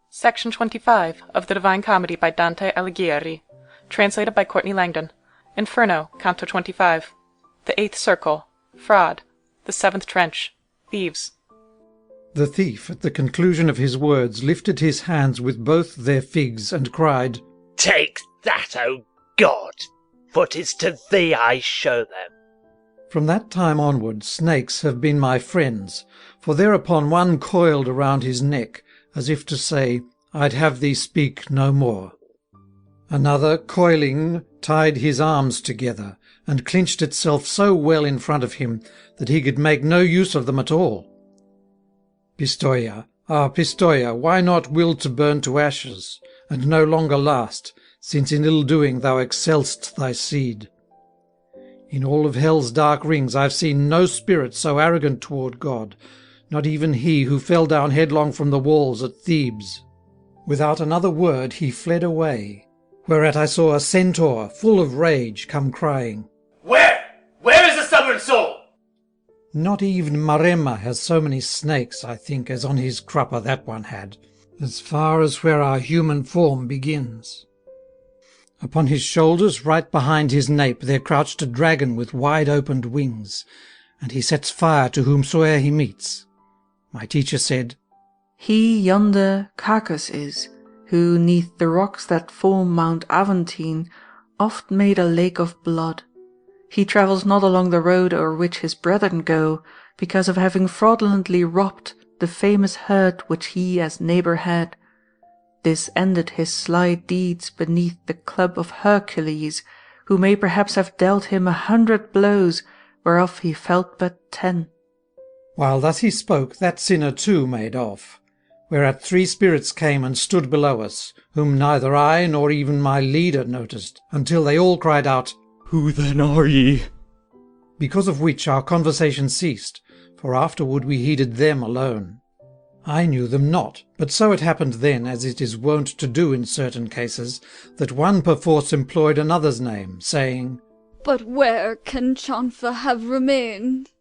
Section 25 of the Divine Comedy by Dante Alighieri, translated by Courtney Langdon. Inferno, Canto 25. The Eighth Circle, Fraud. The Seventh Trench, Thieves. The thief, at the conclusion of his words, lifted his hands with both their figs, and cried, Take that, O God, for 'tis to thee I show them. From that time onward snakes have been my friends, for thereupon one coiled around his neck, as if to say, I'd have thee speak no more. Another, coiling, tied his arms together, and clinched itself so well in front of him that he could make no use of them at all. Pistoia, Pistoia, why not will to burn to ashes, and no longer last, since in ill-doing thou excell'st thy seed? In all of hell's dark rings I've seen no spirit so arrogant toward God, not even he who fell down headlong from the walls at Thebes. Without another word he fled away, whereat I saw a centaur, full of rage, come crying, Where is the stubborn soul? Not even Maremma has so many snakes, I think, as on his crupper that one had, as far as where our human form begins. Upon his shoulders, right behind his nape, there crouched a dragon with wide-opened wings, and he sets fire to whomsoe'er he meets. My teacher said, He yonder Cacus is, who, 'neath the rocks that form Mount Aventine, oft made a lake of blood. He travels not along the road o'er which his brethren go, because of having fraudulently robbed the famous herd which he as neighbour had. This ended his sly deeds beneath the club of Hercules, who may perhaps have dealt him 100 blows, whereof he felt but 10. While thus he spoke, that sinner too made off, whereat 3 spirits came and stood below us, whom neither I nor even my leader noticed, until they all cried out, Who then are ye? Because of which our conversation ceased, for afterward we heeded them alone. I knew them not, but so it happened then, as it is wont to do in certain cases, that one perforce employed another's name, saying, But where can Chanfa have remained?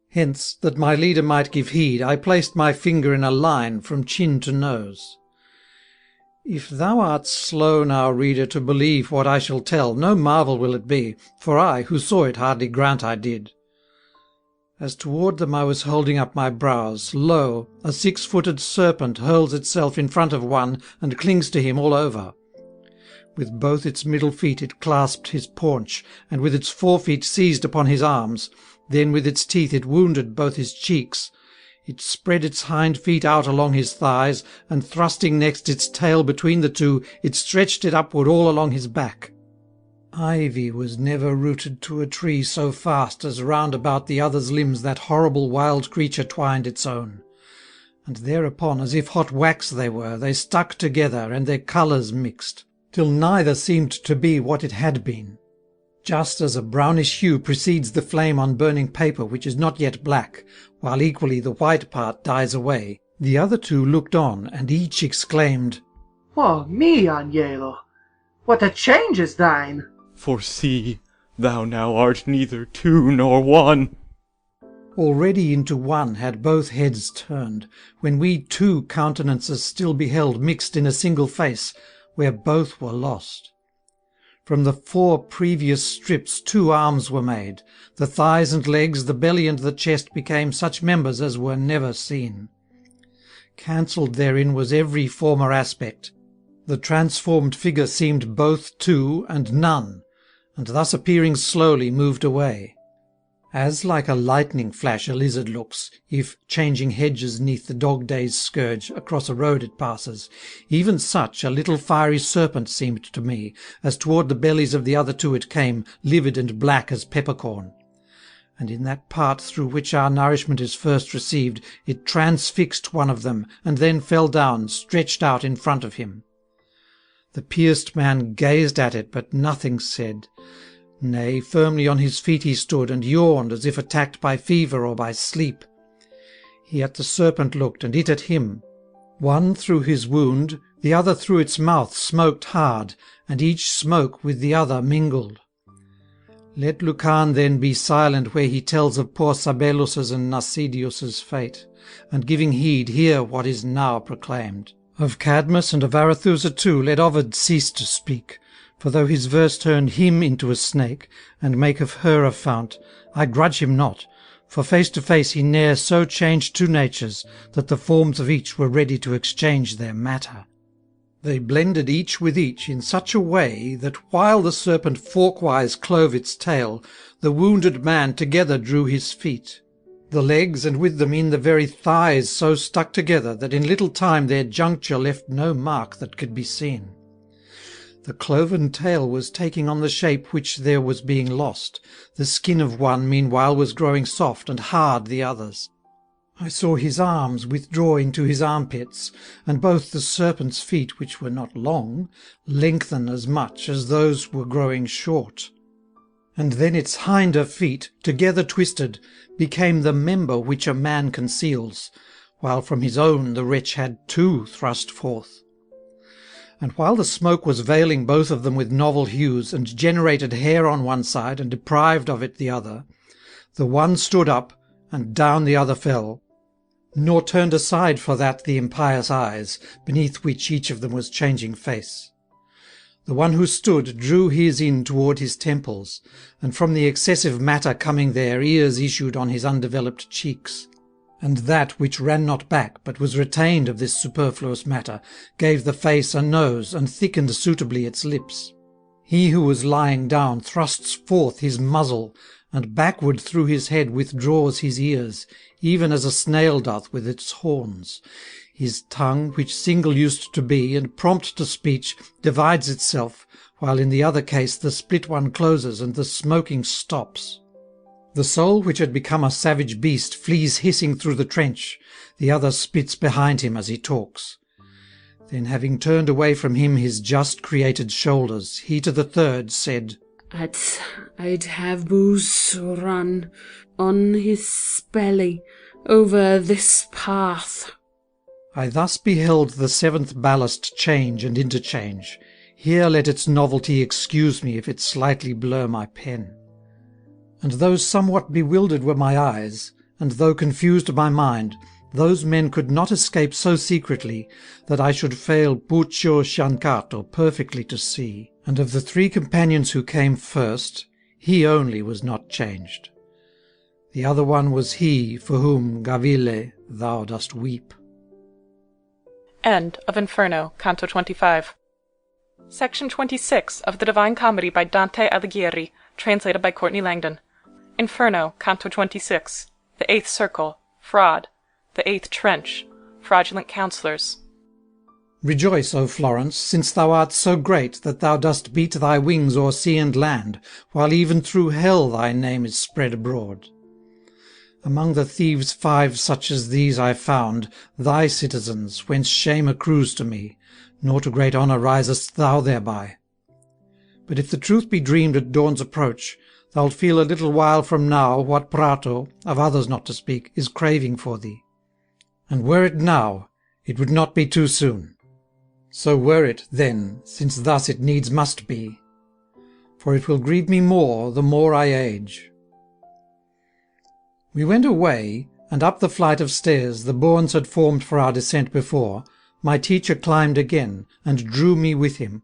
Hence, that my leader might give heed, I placed my finger in a line from chin to nose. If thou art slow now, reader, to believe what I shall tell, no marvel will it be, for I, who saw it, hardly grant I did. As toward them I was holding up my brows, lo, a 6-footed serpent hurls itself in front of one and clings to him all over. With both its middle feet it clasped his paunch, and with its forefeet seized upon his arms. Then with its teeth it wounded both his cheeks. It spread its hind feet out along his thighs, and thrusting next its tail between the two, it stretched it upward all along his back. Ivy was never rooted to a tree so fast as round about the other's limbs that horrible wild creature twined its own. And thereupon, as if hot wax they were, they stuck together, and their colours mixed, till neither seemed to be what it had been. Just as a brownish hue precedes the flame on burning paper which is not yet black, while equally the white part dies away, the other two looked on, and each exclaimed, Oh me, Agnello, what a change is thine! For see, thou now art neither 2 nor 1. Already into one had both heads turned, when we 2 countenances still beheld mixed in a single face, where both were lost. From the 4 previous strips 2 arms were made. The thighs and legs, the belly and the chest became such members as were never seen. Cancelled therein was every former aspect. The transformed figure seemed both 2 and none, and thus appearing slowly moved away. As like a lightning flash a lizard looks, if, changing hedges 'neath the dog-day's scourge, across a road it passes, even such a little fiery serpent seemed to me, as toward the bellies of the other 2 it came, livid and black as peppercorn. And in that part through which our nourishment is first received, it transfixed one of them, and then fell down, stretched out in front of him. The pierced man gazed at it, but nothing said. Nay, firmly on his feet he stood, and yawned as if attacked by fever or by sleep. He at the serpent looked, and it at him. One through his wound, the other through its mouth smoked hard, and each smoke with the other mingled. Let Lucan then be silent where he tells of poor Sabelus's and Nasidius's fate, and giving heed hear what is now proclaimed. Of Cadmus and of Arethusa too let Ovid cease to speak, for though his verse turn him into a snake, and make of her a fount, I grudge him not, for face to face he ne'er so changed two natures, that the forms of each were ready to exchange their matter. They blended each with each in such a way, that while the serpent forkwise clove its tail, the wounded man together drew his feet. The legs, and with them in the very thighs, so stuck together, that in little time their juncture left no mark that could be seen. The cloven tail was taking on the shape which there was being lost. The skin of one meanwhile was growing soft, and hard the other's. I saw his arms withdraw into his armpits, and both the serpent's feet, which were not long, lengthen as much as those were growing short. And then its hinder feet, together twisted, became the member which a man conceals, while from his own the wretch had two thrust forth. And while the smoke was veiling both of them with novel hues, and generated hair on one side, and deprived of it the other, the one stood up, and down the other fell, nor turned aside for that the impious eyes, beneath which each of them was changing face. The one who stood drew his in toward his temples, and from the excessive matter coming there ears issued on his undeveloped cheeks. And that which ran not back, but was retained of this superfluous matter, gave the face a nose, and thickened suitably its lips. He who was lying down thrusts forth his muzzle, and backward through his head withdraws his ears, even as a snail doth with its horns. His tongue, which single used to be, and prompt to speech, divides itself, while in the other case the split one closes, and the smoking stops. The soul, which had become a savage beast, flees hissing through the trench, the other spits behind him as he talks. Then, having turned away from him his just created shoulders, he to the third said, I'd have Boos run on his belly over this path. I thus beheld the seventh ballast change and interchange. Here let its novelty excuse me if it slightly blur my pen. And though somewhat bewildered were my eyes, and though confused my mind, those men could not escape so secretly, that I should fail Puccio Sciancato perfectly to see. And of the three companions who came first, he only was not changed. The other one was he for whom, Gavile, thou dost weep. End of Inferno, Canto 25. Section 26 of the Divine Comedy by Dante Alighieri, translated by Courtney Langdon. Inferno, Canto 26. The Eighth Circle, Fraud. The Eighth Trench, Fraudulent Counsellors. Rejoice, O Florence, since thou art so great that thou dost beat thy wings o'er sea and land, while even through hell thy name is spread abroad. Among the thieves 5 such as these I found, thy citizens, whence shame accrues to me, nor to great honour risest thou thereby. But if the truth be dreamed at dawn's approach, thou'lt feel a little while from now what Prato, of others not to speak, is craving for thee. And were it now, it would not be too soon. So were it, then, since thus it needs must be, for it will grieve me more the more I age. We went away, and up the flight of stairs the bournes had formed for our descent before, my teacher climbed again, and drew me with him.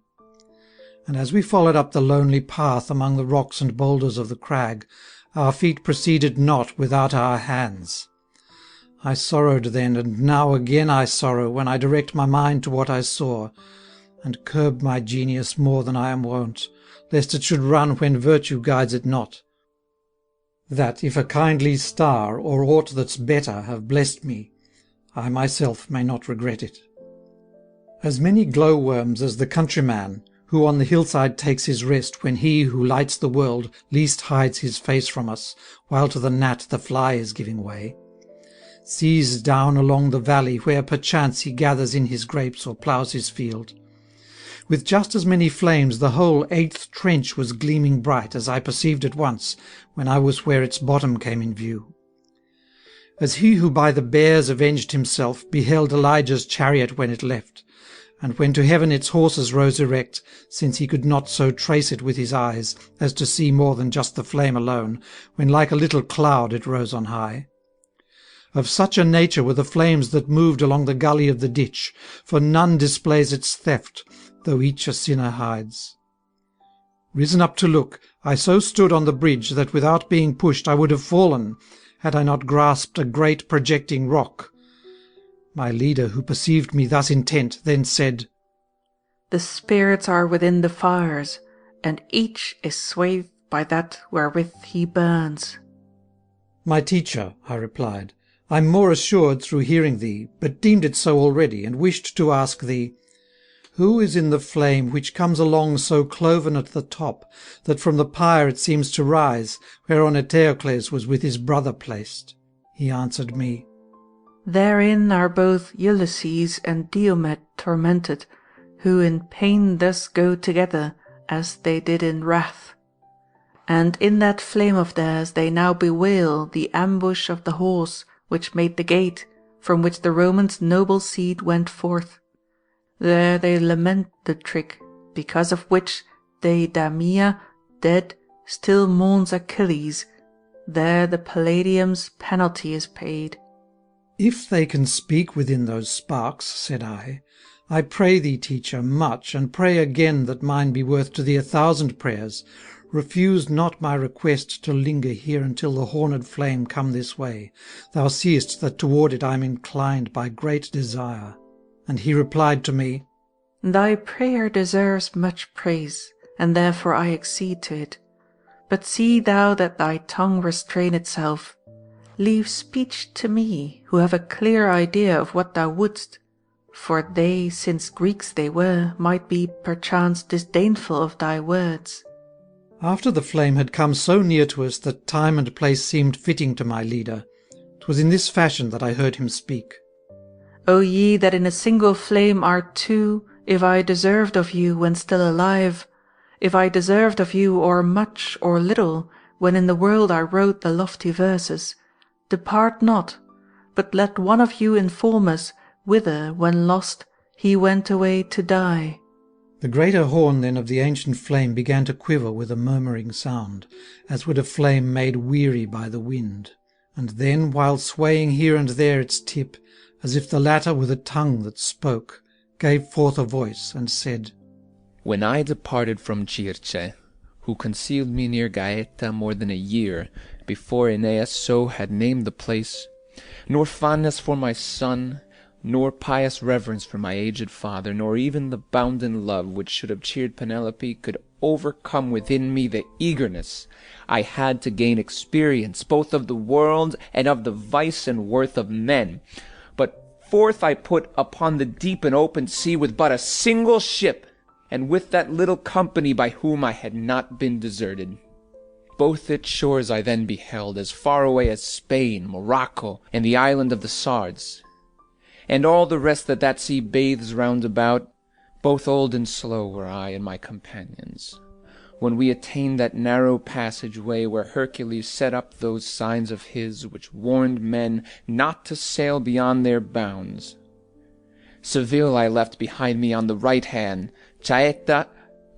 And as we followed up the lonely path among the rocks and boulders of the crag, our feet proceeded not without our hands. I sorrowed then, and now again I sorrow, when I direct my mind to what I saw, and curb my genius more than I am wont, lest it should run when virtue guides it not. That if a kindly star, or aught that's better, have blessed me, I myself may not regret it. As many glow-worms as the countryman, who on the hillside takes his rest when he who lights the world least hides his face from us, while to the gnat the fly is giving way, sees down along the valley where perchance he gathers in his grapes or ploughs his field. With just as many flames the whole 8th trench was gleaming bright, as I perceived at once, when I was where its bottom came in view. As he who by the bears avenged himself beheld Elijah's chariot when it left, and when to heaven its horses rose erect, since he could not so trace it with his eyes as to see more than just the flame alone, when like a little cloud it rose on high. Of such a nature were the flames that moved along the gully of the ditch, for none displays its theft, though each a sinner hides. Risen up to look, I so stood on the bridge that without being pushed I would have fallen, had I not grasped a great projecting rock. My leader, who perceived me thus intent, then said, The spirits are within the fires, and each is swayed by that wherewith he burns. My teacher, I replied, I am more assured through hearing thee, but deemed it so already, and wished to ask thee, who is in the flame which comes along so cloven at the top, that from the pyre it seems to rise, whereon Eteocles was with his brother placed? He answered me, Therein are both Ulysses and Diomed tormented, who in pain thus go together, as they did in wrath. And in that flame of theirs they now bewail the ambush of the horse which made the gate, from which the Romans' noble seed went forth. There they lament the trick, because of which Deidamia, dead, still mourns Achilles. There the Palladium's penalty is paid. If they can speak within those sparks, said I pray thee, teacher, much, and pray again that mine be worth to thee 1,000 prayers. Refuse not my request to linger here until the horned flame come this way. Thou seest that toward it I am inclined by great desire. And he replied to me, Thy prayer deserves much praise, and therefore I accede to it. But see thou that thy tongue restrain itself. Leave speech to me, who have a clear idea of what thou wouldst, for they, since Greeks they were, might be perchance disdainful of thy words. After the flame had come so near to us that time and place seemed fitting to my leader, 'twas in this fashion that I heard him speak. O ye that in a single flame are two, if I deserved of you when still alive, if I deserved of you or much or little, when in the world I wrote the lofty verses, depart not, but let one of you inform us whither, when lost, he went away to die. The greater horn then of the ancient flame began to quiver with a murmuring sound, as would a flame made weary by the wind, and then, while swaying here and there its tip, as if the latter were the tongue that spoke, gave forth a voice, and said, When I departed from Circe, who concealed me near Gaeta more than a year, before Aeneas so had named the place, nor fondness for my son, nor pious reverence for my aged father, nor even the bounden love which should have cheered Penelope, could overcome within me the eagerness I had to gain experience both of the world and of the vice and worth of men. But forth I put upon the deep and open sea with but a single ship, and with that little company by whom I had not been deserted. Both its shores I then beheld, as far away as Spain, Morocco, and the island of the Sards, and all the rest that sea bathes round about. Both old and slow were I and my companions, when we attained that narrow passage-way where Hercules set up those signs of his which warned men not to sail beyond their bounds. Seville I left behind me on the right hand, Chaeta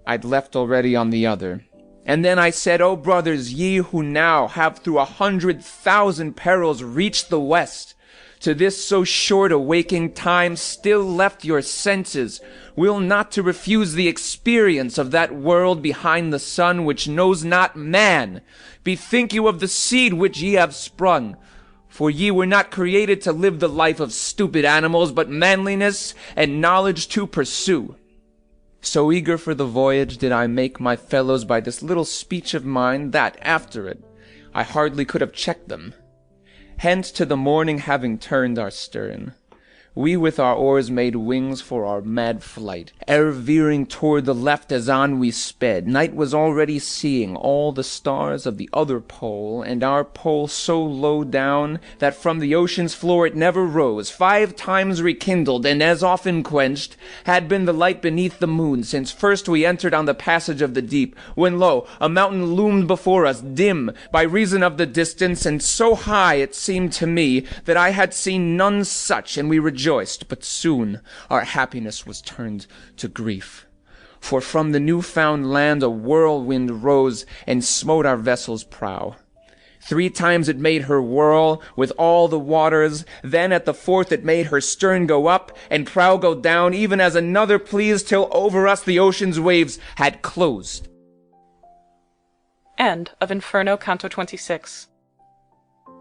I'd left already on the other. And then I said, O brothers, ye who now have through 100,000 perils reached the west, to this so short a waking time still left your senses, will not to refuse the experience of that world behind the sun which knows not man. Bethink you of the seed which ye have sprung, for ye were not created to live the life of stupid animals, but manliness and knowledge to pursue. So eager for the voyage did I make my fellows by this little speech of mine, that, after it, I hardly could have checked them. Hence to the morning having turned our stern, we with our oars made wings for our mad flight, e'er veering toward the left as on we sped. Night was already seeing all the stars of the other pole, and our pole so low down that from the ocean's floor it never rose. 5 times rekindled, and as often quenched, had been the light beneath the moon, since first we entered on the passage of the deep, when lo, a mountain loomed before us, dim by reason of the distance, and so high it seemed to me that I had seen none such, and we rejoiced rejoiced, but soon our happiness was turned to grief. For from the new-found land a whirlwind rose and smote our vessel's prow. 3 times it made her whirl with all the waters, then at the 4th it made her stern go up and prow go down, even as another pleased, till over us the ocean's waves had closed. End of Inferno, Canto 26.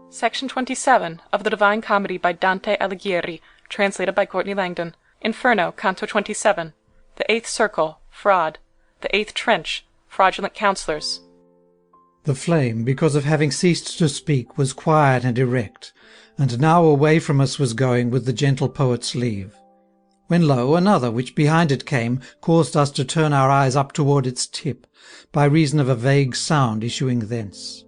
Section 27 of the Divine Comedy by Dante Alighieri, translated by Courtney Langdon. Inferno, Canto 27. The 8th Circle, Fraud. The 8th Trench, Fraudulent Counselors. The flame, because of having ceased to speak, was quiet and erect, and now away from us was going with the gentle poet's leave. When lo, another, which behind it came, caused us to turn our eyes up toward its tip, by reason of a vague sound issuing thence.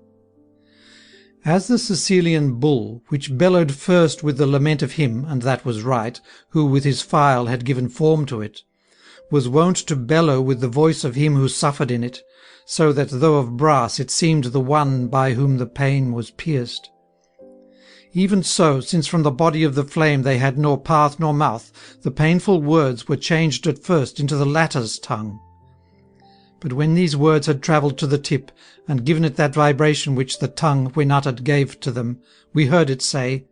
As the Sicilian bull, which bellowed first with the lament of him, and that was right, who with his file had given form to it, was wont to bellow with the voice of him who suffered in it, so that though of brass it seemed the one by whom the pain was pierced. Even so, since from the body of the flame they had nor path nor mouth, the painful words were changed at first into the latter's tongue. But when these words had travelled to the tip, and given it that vibration which the tongue, when uttered, gave to them, we heard it say,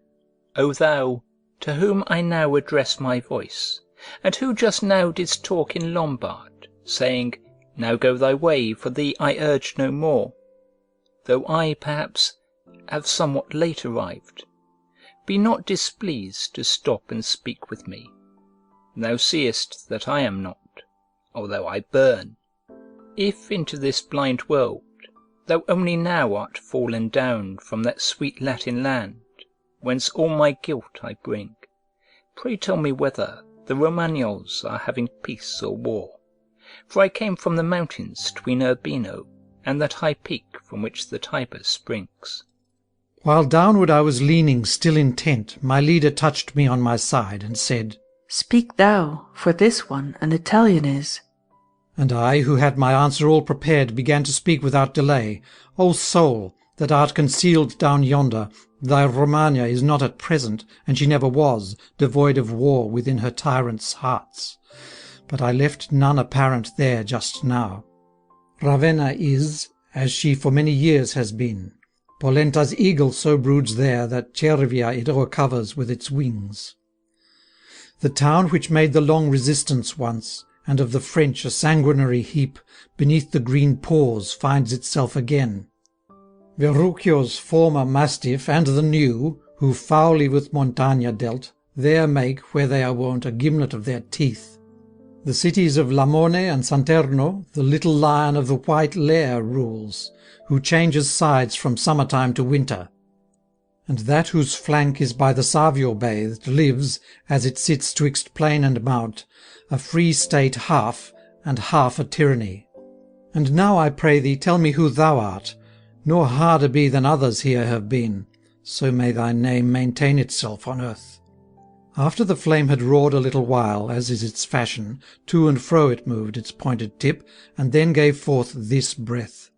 O thou, to whom I now address my voice, and who just now didst talk in Lombard, saying, Now go thy way, for thee I urge no more, though I, perhaps, have somewhat late arrived, be not displeased to stop and speak with me. Thou seest that I am not, although I burn. If into this blind world thou only now art fallen down from that sweet Latin land, whence all my guilt I bring, pray tell me whether the Romagnols are having peace or war. For I came from the mountains 'tween Urbino and that high peak from which the Tiber springs. While downward I was leaning, still intent, my leader touched me on my side, and said, Speak thou, for this one an Italian is. And I, who had my answer all prepared, began to speak without delay. O soul, that art concealed down yonder, thy Romagna is not at present, and she never was, devoid of war within her tyrants' hearts. But I left none apparent there just now. Ravenna is, as she for many years has been. Polenta's eagle so broods there that Cervia it o'ercovers with its wings. The town which made the long resistance once, and of the French a sanguinary heap, beneath the green paws finds itself again. Verruccio's former mastiff and the new, who foully with Montagna dealt, there make, where they are wont, a gimlet of their teeth. The cities of Lamone and Santerno, the little lion of the white lair rules, who changes sides from summer-time to winter. And that whose flank is by the Savio bathed lives, as it sits twixt plain and mount, a free state half, and half a tyranny. And now I pray thee tell me who thou art, nor harder be than others here have been, so may thy name maintain itself on earth. After the flame had roared a little while, as is its fashion, to and fro it moved its pointed tip, and then gave forth this breath.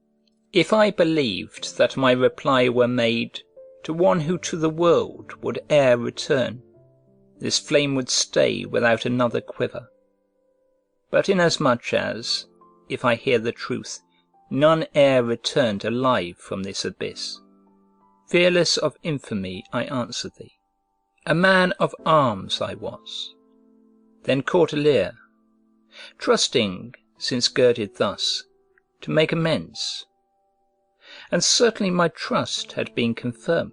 If I believed that my reply were made to one who to the world would e'er return, this flame would stay without another quiver. But inasmuch as, if I hear the truth, none e'er returned alive from this abyss, fearless of infamy I answer thee. A man of arms I was, then courtier, trusting, since girded thus, to make amends. And certainly my trust had been confirmed,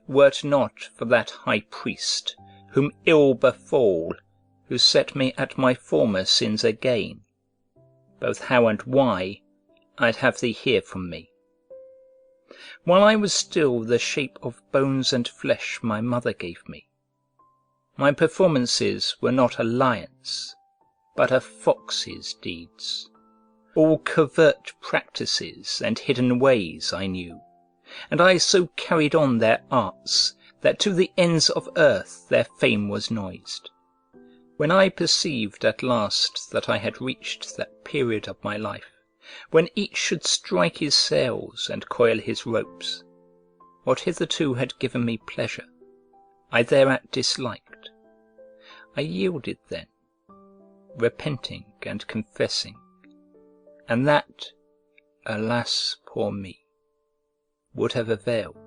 were't not for that high priest, whom ill befall, who set me at my former sins again. Both how and why, I'd have thee hear from me. While I was still the shape of bones and flesh my mother gave me, my performances were not a lion's, but a fox's deeds. All covert practices and hidden ways I knew, and I so carried on their arts, that to the ends of earth their fame was noised. When I perceived at last that I had reached that period of my life, when each should strike his sails and coil his ropes, what hitherto had given me pleasure, I thereat disliked, I yielded then, repenting and confessing, and that, alas, poor me, would have availed.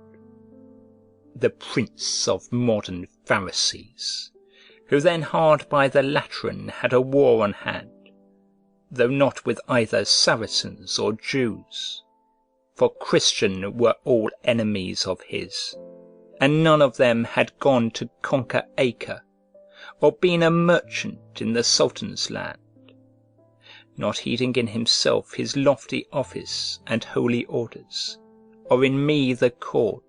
The prince of modern Pharisees, who then hard by the Lateran had a war on hand, though not with either Saracens or Jews, for Christian were all enemies of his, and none of them had gone to conquer Acre, or been a merchant in the Sultan's land, not heeding in himself his lofty office and holy orders, or in me the cord,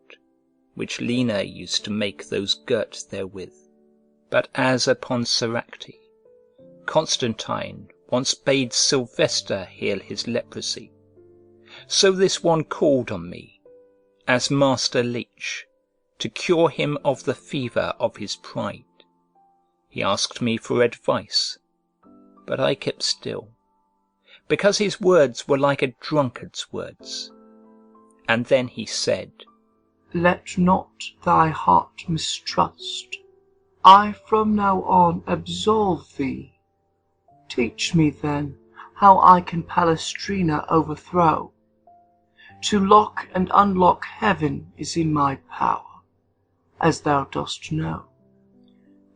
which Lena used to make those girt therewith. But as upon Soracte, Constantine once bade Sylvester heal his leprosy, so this one called on me, as master leech, to cure him of the fever of his pride. He asked me for advice, but I kept still, because his words were like a drunkard's words. And then he said, Let not thy heart mistrust. I from now on absolve thee. Teach me then how I can Palestrina overthrow. To lock and unlock heaven is in my power, as thou dost know.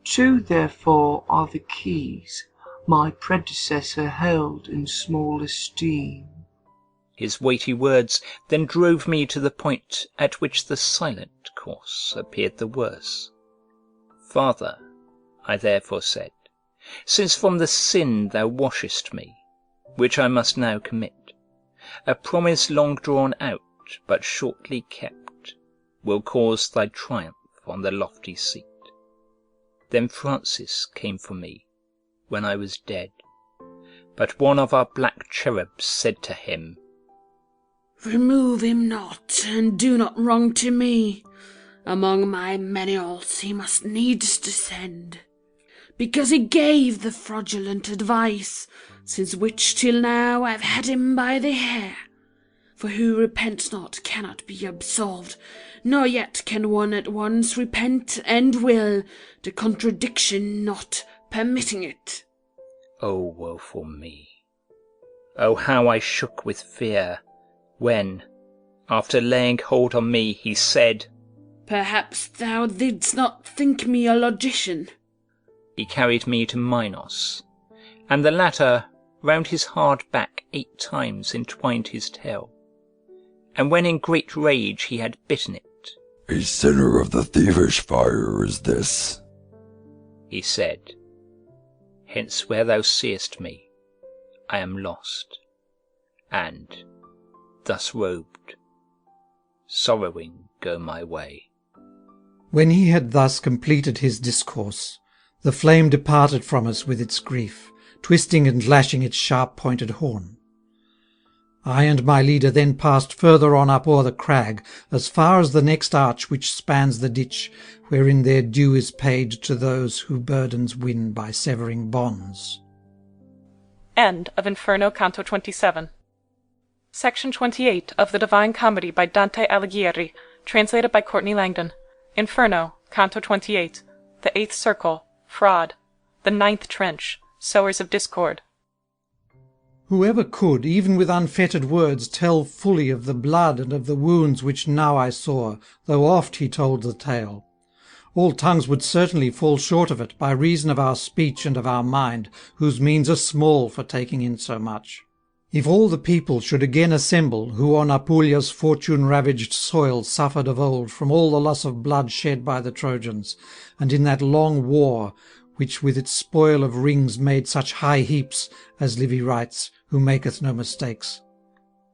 Two therefore are the keys my predecessor held in small esteem. His weighty words then drove me to the point at which the silent course appeared the worse. Father, I therefore said, since from the sin thou washest me, which I must now commit, a promise long drawn out, but shortly kept, will cause thy triumph on the lofty seat. Then Francis came for me, when I was dead, but one of our black cherubs said to him, Remove him not, and do not wrong to me. Among my menials he must needs descend, because he gave the fraudulent advice, since which till now I've had him by the hair. For who repents not cannot be absolved, nor yet can one at once repent and will, the contradiction not permitting it. O woeful me! O how I shook with fear, when, after laying hold on me, he said, Perhaps thou didst not think me a logician. He carried me to Minos, and the latter round his hard back 8 times entwined his tail, and when in great rage he had bitten it, A sinner of the thievish fire is this, he said, Hence where thou seest me, I am lost, and, thus robed, sorrowing go my way. When he had thus completed his discourse, the flame departed from us with its grief, twisting and lashing its sharp-pointed horn. I and my leader then passed further on up o'er the crag, as far as the next arch which spans the ditch, wherein their due is paid to those who burdens win by severing bonds. End of Inferno, Canto 27. Section 28 of the Divine Comedy by Dante Alighieri, translated by Courtney Langdon. Inferno, Canto 28. The 8th Circle, Fraud. The 9th Trench, Sowers of Discord. Whoever could, even with unfettered words, tell fully of the blood and of the wounds which now I saw, though oft he told the tale, all tongues would certainly fall short of it, by reason of our speech and of our mind, whose means are small for taking in so much. If all the people should again assemble, who on Apulia's fortune-ravaged soil suffered of old from all the loss of blood shed by the Trojans, and in that long war, which with its spoil of rings made such high heaps, as Livy writes, who maketh no mistakes,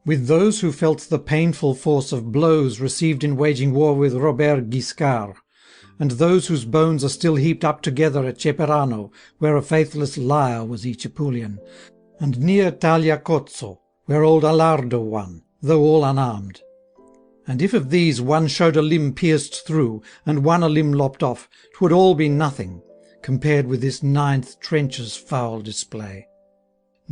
with those who felt the painful force of blows received in waging war with Robert Guiscard, and those whose bones are still heaped up together at Ceperano, where a faithless liar was each Apulian, and near Tagliacozzo, where old Alardo won, though all unarmed. And if of these one showed a limb pierced through, and one a limb lopped off, 'twould all be nothing, compared with this 9th Trench's foul display.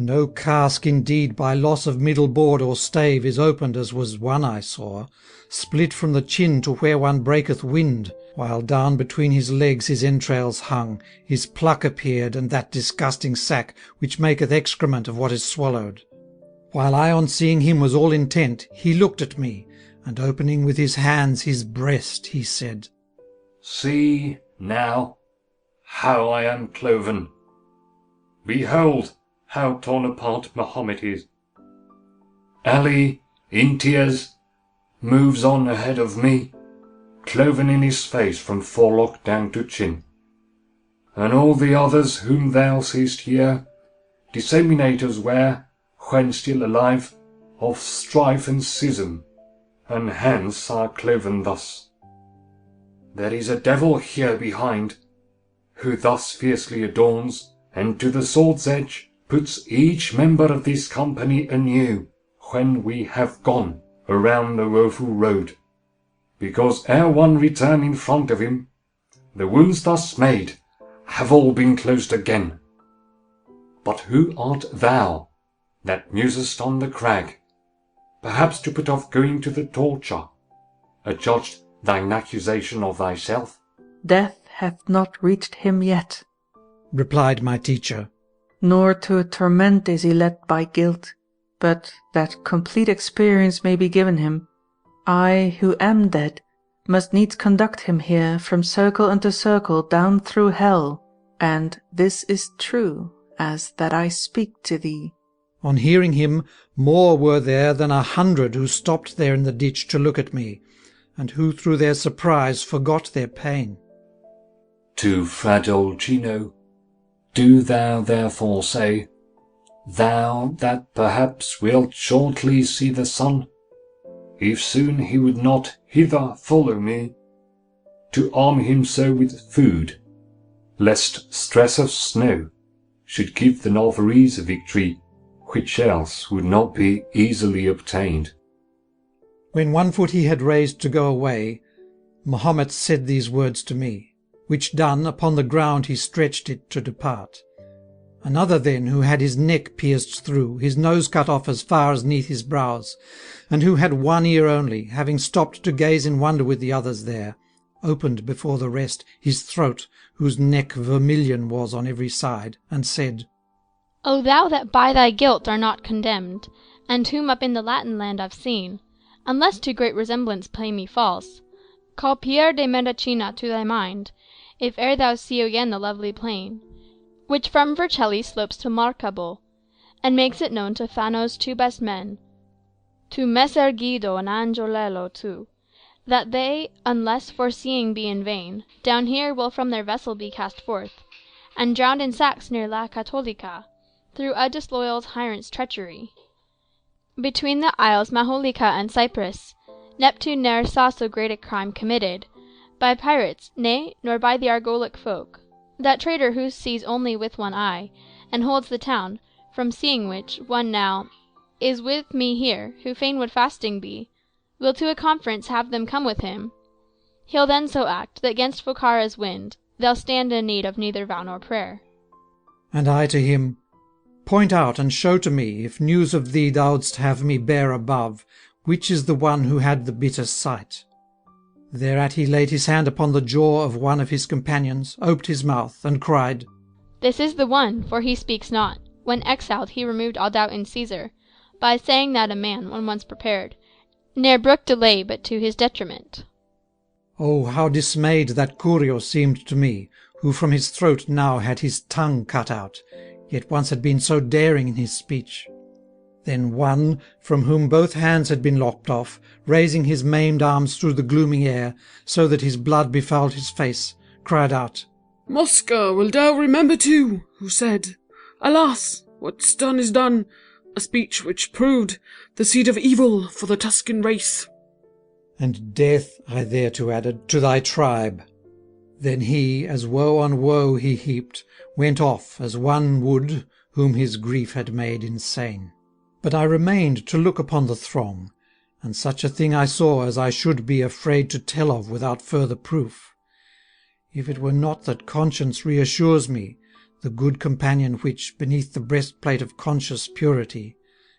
No cask indeed by loss of middle board or stave is opened as was one I saw, split from the chin to where one breaketh wind, while down between his legs his entrails hung, his pluck appeared, and that disgusting sack which maketh excrement of what is swallowed. While I on seeing him was all intent, he looked at me, and opening with his hands his breast, he said, See, now, how I am cloven. Behold, how torn apart Mahomet is. Ali, in tears, moves on ahead of me, cloven in his face from forelock down to chin. And all the others whom thou seest here, disseminators were, when still alive, of strife and schism, and hands are cloven thus. There is a devil here behind, who thus fiercely adorns, and to the sword's edge puts each member of this company anew, when we have gone around the woeful road, because ere one return in front of him, the wounds thus made have all been closed again. But who art thou, that musest on the crag, perhaps to put off going to the torture, adjudged thine accusation of thyself? Death hath not reached him yet, replied my teacher. Nor to a torment is he led by guilt, but that complete experience may be given him. I, who am dead, must needs conduct him here from circle unto circle down through hell, and this is true, as that I speak to thee. On hearing him, more were there than 100 who stopped there in the ditch to look at me, and who through their surprise forgot their pain. To fragile Gino, do thou therefore say, thou that perhaps wilt shortly see the sun, if soon he would not hither follow me, to arm him so with food, lest stress of snow should give the Novarese a victory, which else would not be easily obtained. When one foot he had raised to go away, Mahomet said these words to me, which done, upon the ground he stretched it to depart. Another then, who had his neck pierced through, his nose cut off as far as neath his brows, and who had one ear only, having stopped to gaze in wonder with the others there, opened before the rest his throat, whose neck vermilion was on every side, and said, O thou that by thy guilt are not condemned, and whom up in the Latin land I've seen, unless too great resemblance play me false, call Pierre de Medicina to thy mind, if e'er thou see again the lovely plain, which from Vercelli slopes to Marcabo, and makes it known to Fano's two best men, to Messer Guido and Angiolello too, that they, unless foreseeing be in vain, down here will from their vessel be cast forth, and drowned in sacks near La Catolica, through a disloyal tyrant's treachery. Between the isles Maholica and Cyprus, Neptune ne'er saw so great a crime committed, by pirates, nay, nor by the Argolic folk, that traitor who sees only with one eye, and holds the town, from seeing which, one now is with me here, who fain would fasting be, will to a conference have them come with him. He'll then so act, that 'gainst Foccara's wind, they'll stand in need of neither vow nor prayer. And I to him, Point out and show to me, if news of thee thou'dst have me bear above, which is the one who had the bitter sight. Thereat he laid his hand upon the jaw of one of his companions, oped his mouth, and cried, This is the one, for he speaks not. When exiled he removed all doubt in Caesar, by saying that a man, when once prepared, ne'er brooked delay but to his detriment. Oh, how dismayed that Curio seemed to me, who from his throat now had his tongue cut out, yet once had been so daring in his speech. Then one, from whom both hands had been lopped off, raising his maimed arms through the glooming air, so that his blood befouled his face, cried out, Mosca wilt thou remember too, who said, Alas, what's done is done, a speech which proved the seed of evil for the Tuscan race. And death, I thereto added, to thy tribe. Then he, as woe on woe he heaped, went off as one would whom his grief had made insane. But I remained to look upon the throng, and such a thing I saw as I should be afraid to tell of without further proof. If it were not that conscience reassures me, the good companion which, beneath the breastplate of conscious purity,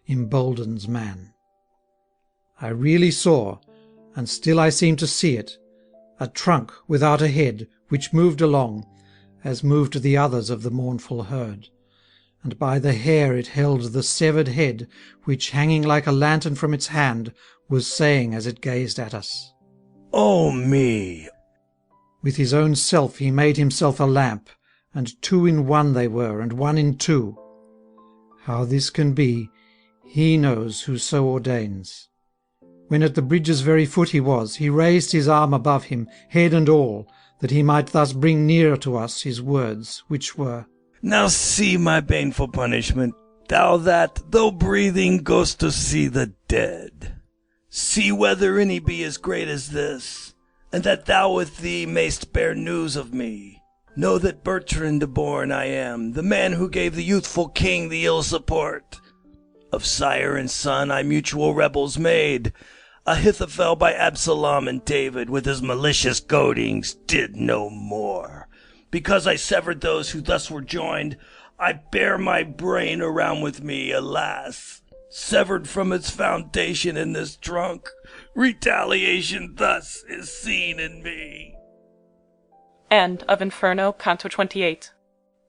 emboldens man. I really saw, and still I seem to see it, a trunk without a head, which moved along, as moved the others of the mournful herd, and by the hair it held the severed head, which, hanging like a lantern from its hand, was saying as it gazed at us, "Oh me!" With his own self he made himself a lamp, and two in one they were, and one in two. How this can be, he knows who so ordains. When at the bridge's very foot he was, he raised his arm above him, head and all, that he might thus bring nearer to us his words, which were, "Now see my baneful punishment, thou that, though breathing, goest to see the dead. See whether any be as great as this, and that thou with thee mayst bear news of me. Know that Bertrand born I am, the man who gave the youthful king the ill support. Of sire and son I mutual rebels made. Ahithophel by Absalom and David with his malicious goadings did no more. Because I severed those who thus were joined, I bear my brain around with me, alas, severed from its foundation in this trunk. Retaliation thus is seen in me." End of Inferno, Canto 28.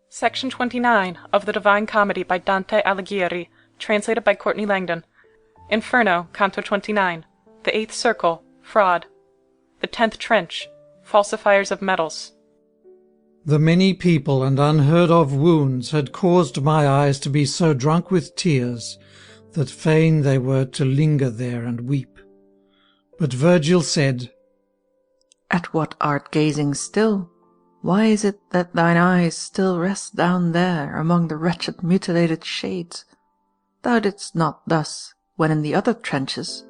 Section 29 of the Divine Comedy by Dante Alighieri, translated by Courtney Langdon. Inferno, Canto 29. The 8th Circle, Fraud. The 10th Trench, Falsifiers of Metals. The many people and unheard-of wounds had caused my eyes to be so drunk with tears that fain they were to linger there and weep. But Virgil said, "At what art gazing still? Why is it that thine eyes still rest down there among the wretched mutilated shades? Thou didst not thus when in the other trenches.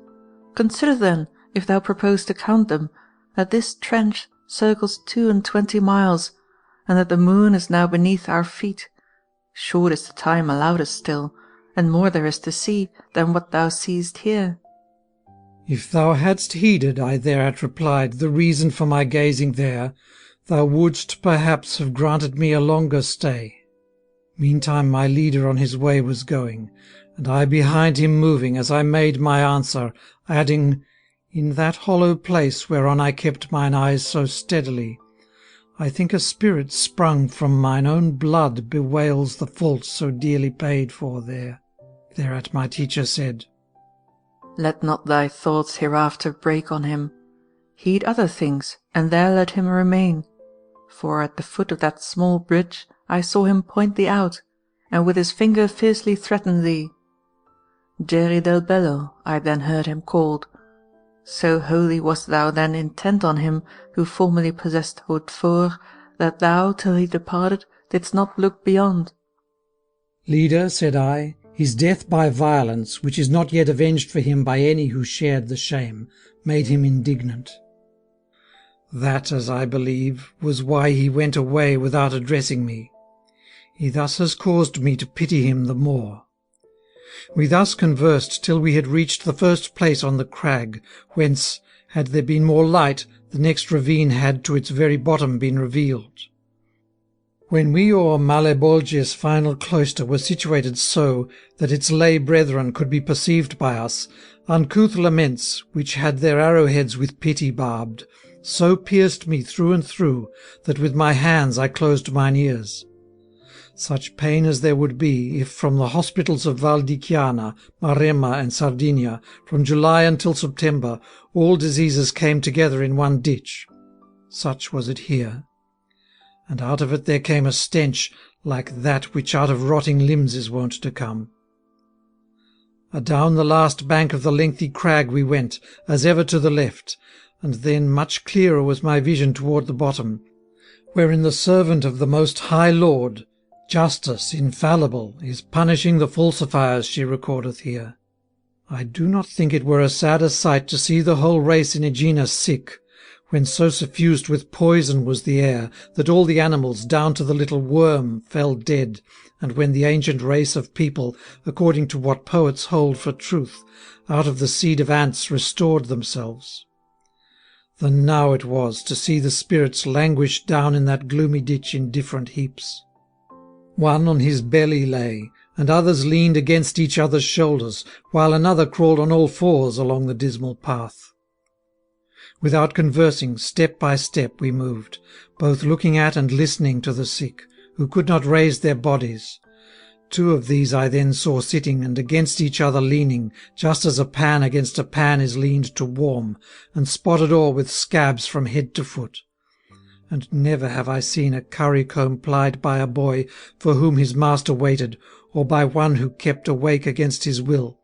Consider then, if thou propose to count them, that this trench circles 22 miles, and that the moon is now beneath our feet. Short is the time allowed us still, and more there is to see than what thou seest here." "If thou hadst heeded," I thereat replied, "the reason for my gazing there, thou wouldst perhaps have granted me a longer stay." Meantime my leader on his way was going, and I behind him moving, as I made my answer, adding, "In that hollow place whereon I kept mine eyes so steadily, I think a spirit sprung from mine own blood bewails the fault so dearly paid for there." Thereat my teacher said, "Let not thy thoughts hereafter break on him. Heed other things, and there let him remain. For at the foot of that small bridge I saw him point thee out, and with his finger fiercely threaten thee. Geri del Bello I then heard him called. So wholly wast thou then intent on him who formerly possessed Hautefort, that thou, till he departed, didst not look beyond." "Leader," said I, "his death by violence, which is not yet avenged for him by any who shared the shame, made him indignant. That, as I believe, was why he went away without addressing me. He thus has caused me to pity him the more." We thus conversed till we had reached the first place on the crag, whence, had there been more light, the next ravine had to its very bottom been revealed. When we o'er Malebolge's final cloister were situated so that its lay brethren could be perceived by us, uncouth laments, which had their arrowheads with pity barbed, so pierced me through and through, that with my hands I closed mine ears. Such pain as there would be, if from the hospitals of Valdichiana, Maremma, and Sardinia, from July until September, all diseases came together in one ditch. Such was it here. And out of it there came a stench like that which out of rotting limbs is wont to come. Adown the last bank of the lengthy crag we went, as ever to the left, and then much clearer was my vision toward the bottom, wherein the servant of the Most High Lord, Justice infallible, is punishing the falsifiers she recordeth here. I do not think it were a sadder sight to see the whole race in Aegina sick, when so suffused with poison was the air, that all the animals, down to the little worm, fell dead, and when the ancient race of people, according to what poets hold for truth, out of the seed of ants restored themselves. Than now it was to see the spirits languish down in that gloomy ditch in different heaps. One on his belly lay, and others leaned against each other's shoulders, while another crawled on all fours along the dismal path. Without conversing, step by step we moved, both looking at and listening to the sick, who could not raise their bodies. 2 of these I then saw sitting and against each other leaning, just as a pan against a pan is leaned to warm, and spotted all with scabs from head to foot. And never have I seen a currycomb plied by a boy for whom his master waited, or by one who kept awake against his will,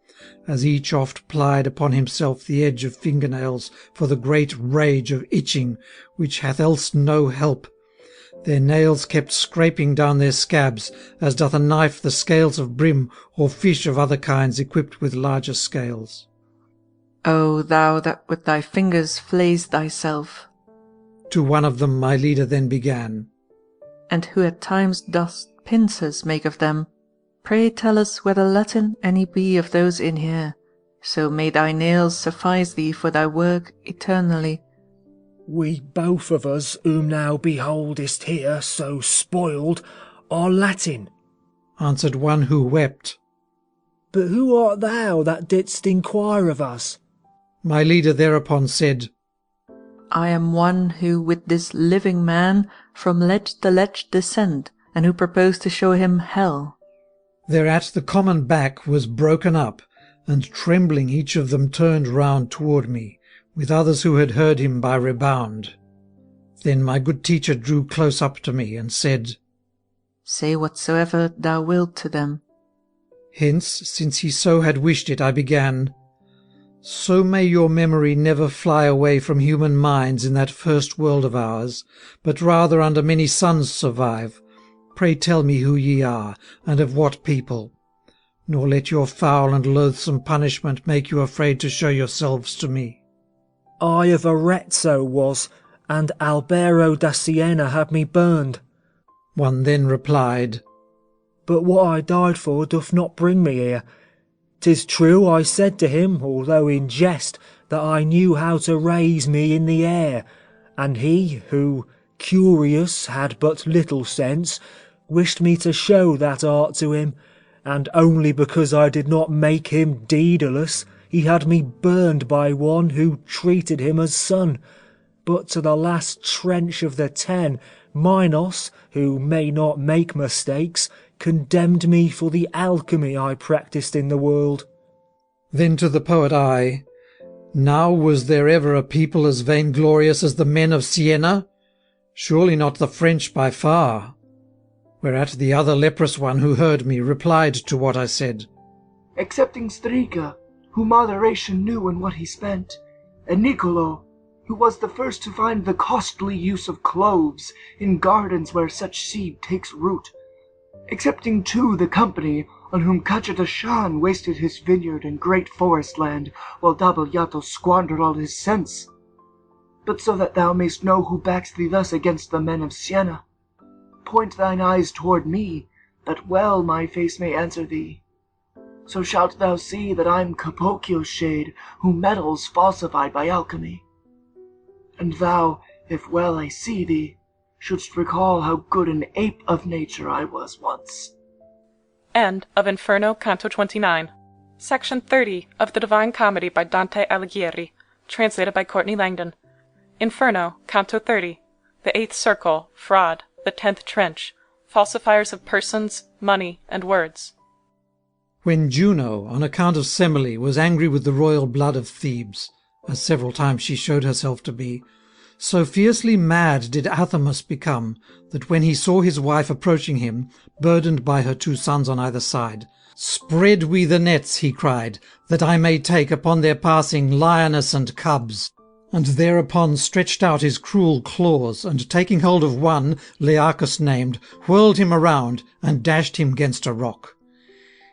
as each oft plied upon himself the edge of fingernails for the great rage of itching, which hath else no help. Their nails kept scraping down their scabs, as doth a knife the scales of brim, or fish of other kinds equipped with larger scales. O thou that with thy fingers flay'st thyself! To one of them my leader then began, And who at times dost pincers make of them, pray tell us whether Latin any be of those in here, so may thy nails suffice thee for thy work eternally. We both of us whom thou beholdest here so spoiled are Latin, answered one who wept. But who art thou that didst inquire of us? My leader thereupon said, I am one who with this living man from ledge to ledge descend, and who propose to show him hell. Thereat the common back was broken up, and trembling each of them turned round toward me, with others who had heard him by rebound. Then my good teacher drew close up to me, and said, Say whatsoever thou wilt to them. Hence, since he so had wished it, I began, So may your memory never fly away from human minds in that first world of ours, but rather under many suns survive. Pray tell me who ye are, and of what people. Nor let your foul and loathsome punishment make you afraid to show yourselves to me. I of Arezzo was, and Albero da Siena had me burned. One then replied, But what I died for doth not bring me here. 'Tis true I said to him, although in jest, that I knew how to raise me in the air, and he, who, curious, had but little sense, wished me to show that art to him, and only because I did not make him Daedalus, he had me burned by one who treated him as son. But to the last trench of the 10, Minos, who may not make mistakes, condemned me for the alchemy I practised in the world. Then to the poet I, Now was there ever a people as vainglorious as the men of Siena? Surely not the French by far. Whereat the other leprous one who heard me replied to what I said, Excepting Striga, who moderation knew in what he spent, and Nicolo, who was the first to find the costly use of cloves in gardens where such seed takes root, excepting too the company on whom Kachadashan wasted his vineyard and great forest land, while Dabalyato squandered all his sense. But so that thou mayst know who backs thee thus against the men of Siena, point thine eyes toward me, that well my face may answer thee. So shalt thou see that I'm Capocchio's shade, who meddles falsified by alchemy. And thou, if well I see thee, shouldst recall how good an ape of nature I was once. End of Inferno, Canto 29. Section 30 of the Divine Comedy by Dante Alighieri, translated by Courtney Langdon. Inferno, Canto 30. The 8th Circle, Fraud. The 10th Trench, Falsifiers of Persons, Money, and Words. When Juno, on account of Semele, was angry with the royal blood of Thebes, as several times she showed herself to be, so fiercely mad did Athamas become, that when he saw his wife approaching him, burdened by her 2 sons on either side, Spread we the nets, he cried, that I may take upon their passing lioness and cubs. And thereupon stretched out his cruel claws, and taking hold of one, Learchus named, whirled him around, and dashed him 'gainst a rock.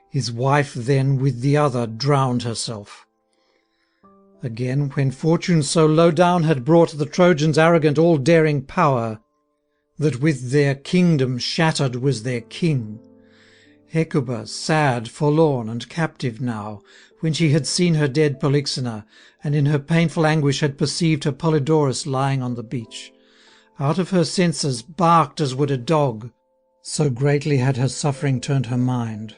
His wife then with the other drowned herself. Again, when fortune so low down had brought the Trojans arrogant all-daring power, that with their kingdom shattered was their king, Hecuba, sad, forlorn, and captive now, when she had seen her dead Polyxena, and in her painful anguish had perceived her Polydorus lying on the beach, out of her senses barked as would a dog, So greatly had her suffering turned her mind.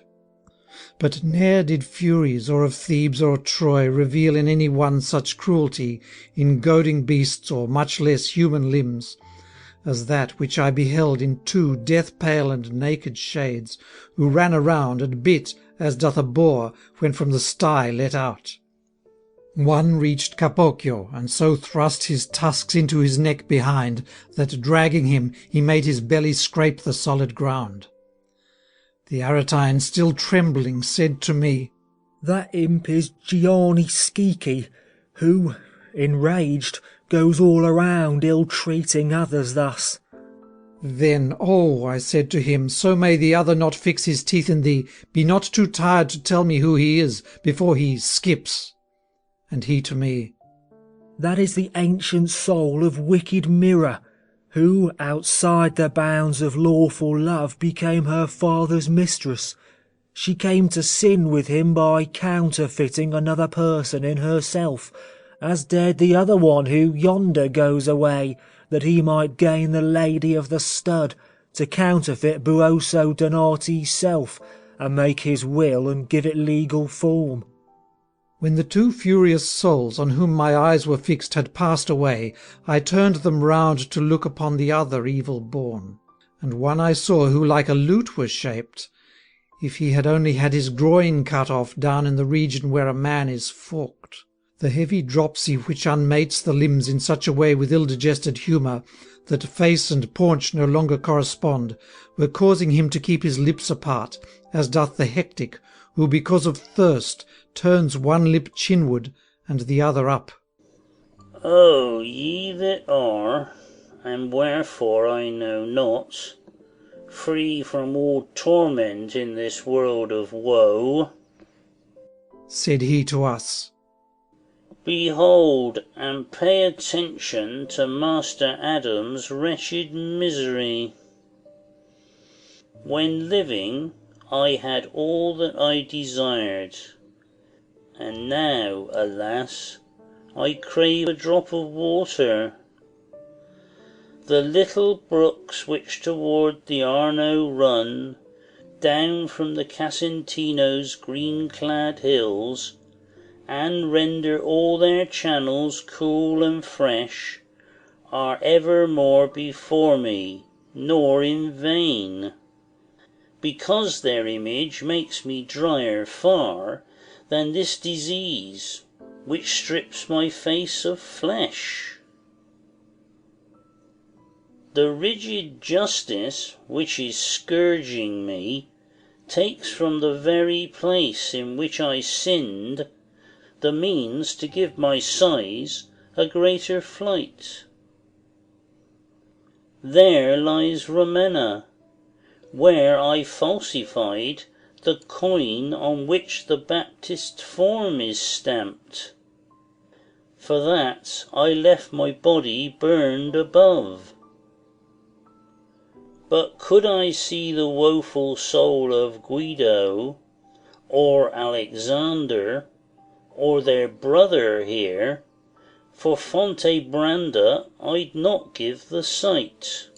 But ne'er did Furies, or of Thebes or Troy, reveal in any one such cruelty, in goading beasts or much less human limbs, as that which I beheld in two death-pale and naked shades, who ran around and bit as doth a boar when from the sty let out. One reached Capocchio, and so thrust his tusks into his neck behind, that dragging him he made his belly scrape the solid ground. The Aretine, still trembling, said to me, "That imp is Gianni Schicchi, who, enraged, goes all around ill-treating others thus." Then, "Oh," I said to him, "so may the other not fix his teeth in thee, be not too tired to tell me who he is, before he skips." And he to me, "That is the ancient soul of wicked Mirror, who, outside the bounds of lawful love, became her father's mistress. She came to sin with him by counterfeiting another person in herself, as did the other one who yonder goes away, that he might gain the lady of the stud, to counterfeit Buoso Donati's self, and make his will and give it legal form." When the two furious souls on whom my eyes were fixed had passed away, I turned them round to look upon the other evil born. And one I saw who like a lute was shaped, if he had only had his groin cut off down in the region where a man is forked. The heavy dropsy which unmates the limbs in such a way with ill-digested humour, that face and paunch no longer correspond, were causing him to keep his lips apart, as doth the hectic, who because of thirst turns one lip chinward and the other up. "O ye that are, and wherefore I know not, free from all torment in this world of woe," said he to us, "behold and pay attention to Master Adam's wretched misery. When living, I had all that I desired, and now, alas, I crave a drop of water. The little brooks which toward the Arno run, down from the Casentino's green-clad hills, and render all their channels cool and fresh, are evermore before me, nor in vain, because their image makes me drier far than this disease, which strips my face of flesh. The rigid justice which is scourging me takes from the very place in which I sinned the means to give my sighs a greater flight. There lies Ravenna, where I falsified the coin on which the Baptist form is stamped. For that I left my body burned above. But could I see the woeful soul of Guido, or Alexander, or their brother here, for Fontebranda I'd not give the sight.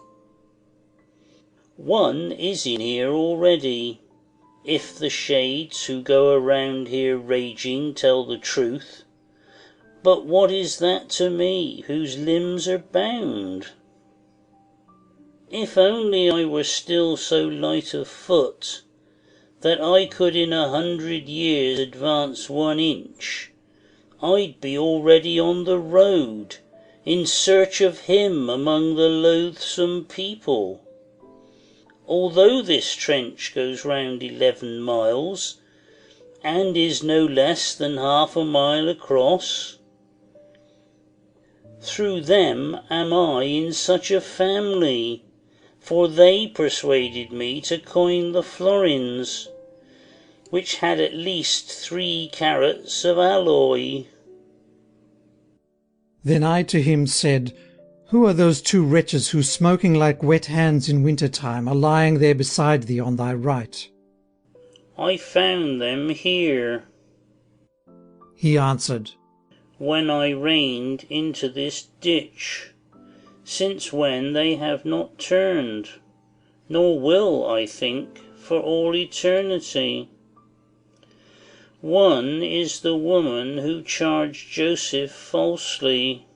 One is in here already, if the shades who go around here raging tell the truth. But what is that to me, whose limbs are bound? If only I were still so light of foot, that I could in 100 years advance 1 inch, I'd be already on the road, in search of him among the loathsome people. Although this trench goes round 11 miles, and is no less than half a mile across, through them am I in such a family, for they persuaded me to coin the florins, which had at least 3 carats of alloy." Then I to him said, "Who are those 2 wretches who, smoking like wet hands in winter time, are lying there beside thee on thy right?" "I found them here," he answered, "when I reined into this ditch, since when they have not turned, nor will, I think, for all eternity. One is the woman who charged Joseph falsely.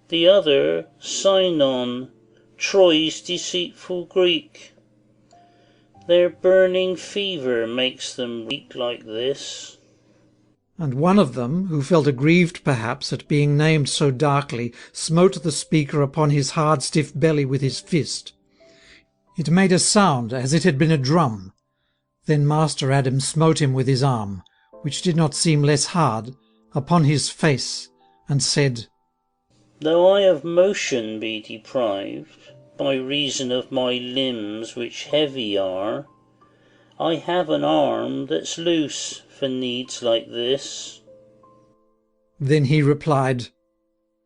The other, Sinon, Troy's deceitful Greek. Their burning fever makes them weak like this. And one of them, who felt aggrieved perhaps at being named so darkly, smote the speaker upon his hard stiff belly with his fist. It made a sound as it had been a drum. Then Master Adam smote him with his arm, which did not seem less hard, upon his face, and said, Though I of motion be deprived, by reason of my limbs which heavy are, I have an arm that's loose for needs like this. Then he replied,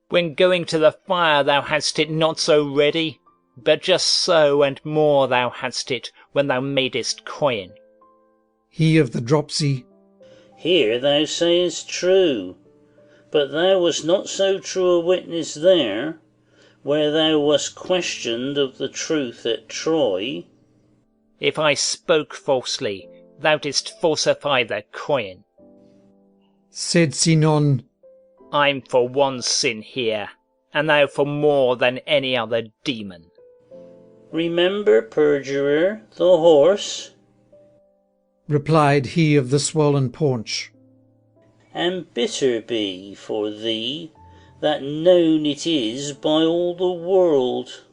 When going to the fire thou hadst it not so ready, but just so and more thou hadst it when thou madest coin. He of the dropsy, Here thou sayest true, but thou wast not so true a witness there, where thou wast questioned of the truth at Troy. If I spoke falsely, thou didst falsify the coin. Said Sinon, I'm for one sin here, and thou for more than any other demon. Remember, perjurer, the horse? Replied he of the swollen paunch. And bitter be for thee, that known it is by all the world.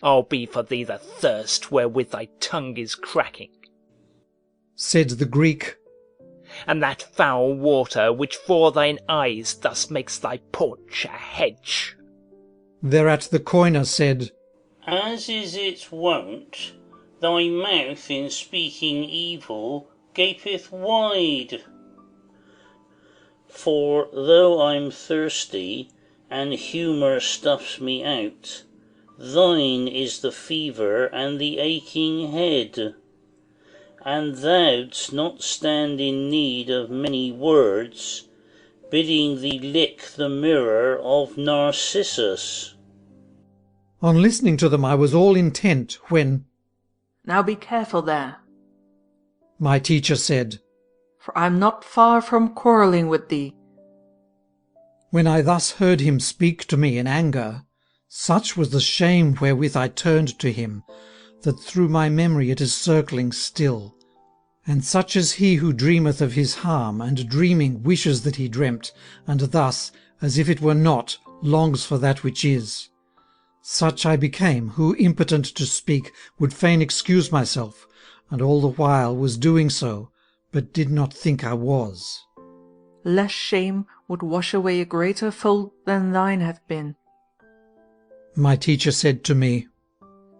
I'll be for thee the thirst wherewith thy tongue is cracking. Said the Greek, and that foul water which for thine eyes thus makes thy porch a hedge. Thereat the coiner said, As is its wont, thy mouth in speaking evil gapeth wide. For though I'm thirsty, and humour stuffs me out, thine is the fever and the aching head. And thou'dst not stand in need of many words, bidding thee lick the mirror of Narcissus. On listening to them I was all intent, when, Now be careful there, my teacher said, for I am not far from quarrelling with thee. When I thus heard him speak to me in anger, such was the shame wherewith I turned to him, that through my memory it is circling still. And such is he who dreameth of his harm, and dreaming wishes that he dreamt, and thus, as if it were not, longs for that which is. Such I became, who, impotent to speak, would fain excuse myself, and all the while was doing so, but did not think I was. Less shame would wash away a greater fault than thine hath been. My teacher said to me,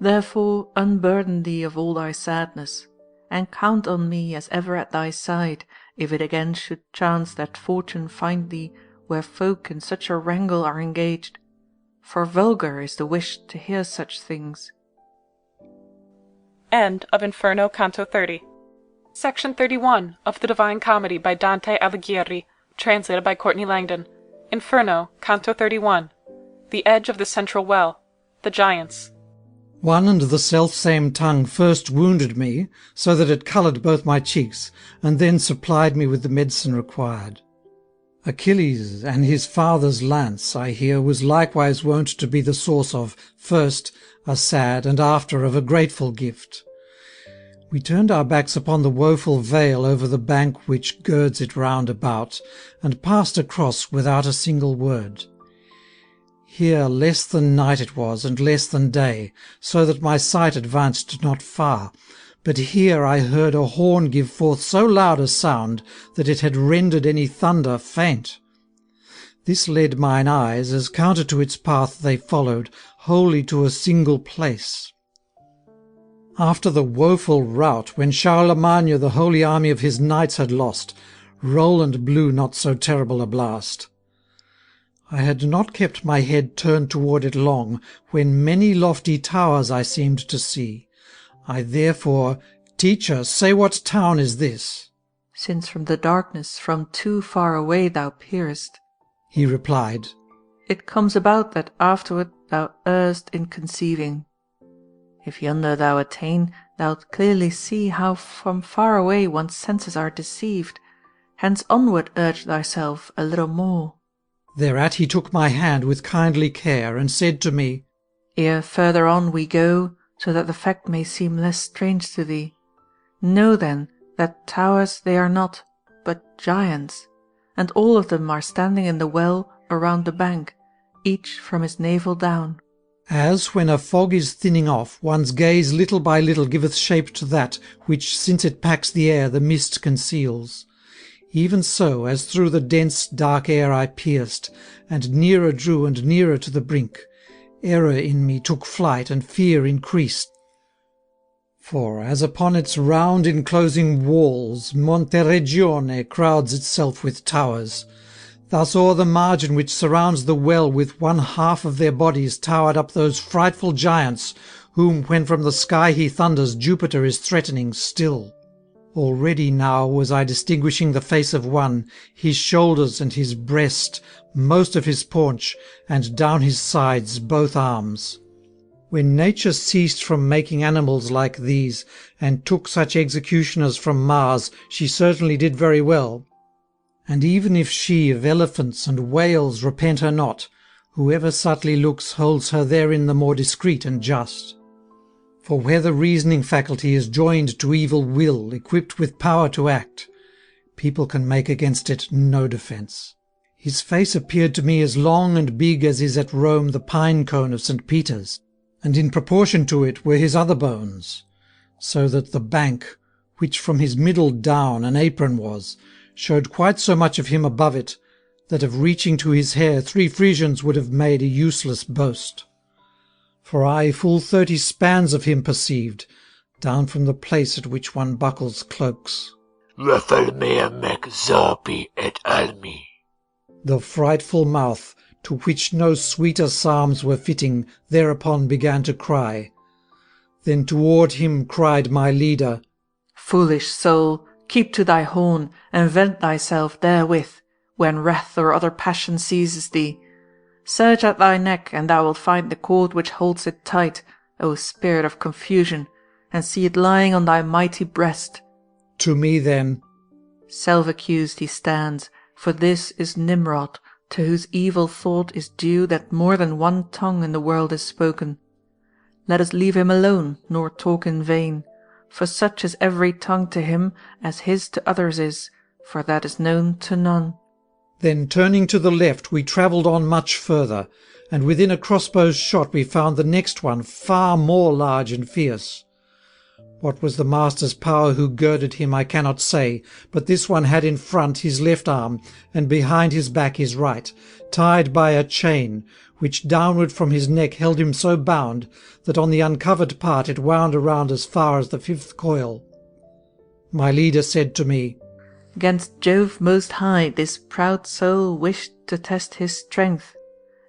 Therefore unburden thee of all thy sadness, and count on me as ever at thy side, if it again should chance that fortune find thee where folk in such a wrangle are engaged. For vulgar is the wish to hear such things. End of Inferno, Canto 30. Section 31 of the Divine Comedy by Dante Alighieri, translated by Courtney Langdon. Inferno, Canto 31. The Edge of the Central Well. The Giants. One and the selfsame tongue first wounded me, so that it coloured both my cheeks, and then supplied me with the medicine required. Achilles and his father's lance, I hear, was likewise wont to be the source of, first, a sad, and after of a grateful gift. We turned our backs upon the woeful vale over the bank which girds it round about, and passed across without a single word. Here less than night it was, and less than day, so that my sight advanced not far, but here I heard a horn give forth so loud a sound that it had rendered any thunder faint. This led mine eyes, as counter to its path they followed, wholly to a single place. After the woeful rout, when Charlemagne the holy army of his knights had lost, Roland blew not so terrible a blast. I had not kept my head turned toward it long, when many lofty towers I seemed to see. I therefore, Teacher, say what town is this? Since from the darkness from too far away thou peerest, he replied, it comes about that afterward thou errest in conceiving. If yonder thou attain, thou'lt clearly see how from far away one's senses are deceived. Hence onward urge thyself a little more. Thereat he took my hand with kindly care, and said to me, Ere further on we go, so that the fact may seem less strange to thee, know then that towers they are not, but giants, and all of them are standing in the well around the bank, each from his navel down. As when a fog is thinning off, one's gaze little by little giveth shape to that which, since it packs the air, the mist conceals. Even so, as through the dense dark air I pierced, and nearer drew and nearer to the brink, error in me took flight and fear increased. For, as upon its round enclosing walls Monteregione crowds itself with towers, thus o'er the margin which surrounds the well with one half of their bodies towered up those frightful giants, whom when from the sky he thunders Jupiter is threatening still. Already now was I distinguishing the face of one, his shoulders and his breast, most of his paunch, and down his sides both arms. When nature ceased from making animals like these, and took such executioners from Mars, she certainly did very well. And even if she of elephants and whales repent her not, whoever subtly looks holds her therein the more discreet and just. For where the reasoning faculty is joined to evil will, equipped with power to act, people can make against it no defence. His face appeared to me as long and big as is at Rome the pine cone of St. Peter's, and in proportion to it were his other bones, so that the bank, which from his middle down an apron was, showed quite so much of him above it, that of reaching to his hair 3 Frisians would have made a useless boast. For I full 30 spans of him perceived, down from the place at which one buckles cloaks. Refalmeamek zarpi et almi. The frightful mouth, to which no sweeter psalms were fitting, thereupon began to cry. Then toward him cried my leader, Foolish soul, keep to thy horn, and vent thyself therewith, when wrath or other passion seizes thee. Search at thy neck, and thou wilt find the cord which holds it tight, O spirit of confusion, and see it lying on thy mighty breast. To me then. Self-accused he stands, for this is Nimrod, to whose evil thought is due that more than one tongue in the world is spoken. Let us leave him alone, nor talk in vain, for such is every tongue to him as his to others is, for that is known to none. Then turning to the left we travelled on much further, and within a crossbow's shot we found the next one far more large and fierce. What was the master's power who girded him I cannot say, but this one had in front his left arm, and behind his back his right, tied by a chain, which downward from his neck held him so bound, that on the uncovered part it wound around as far as the 5th coil. My leader said to me, Gainst Jove most high this proud soul wished to test his strength,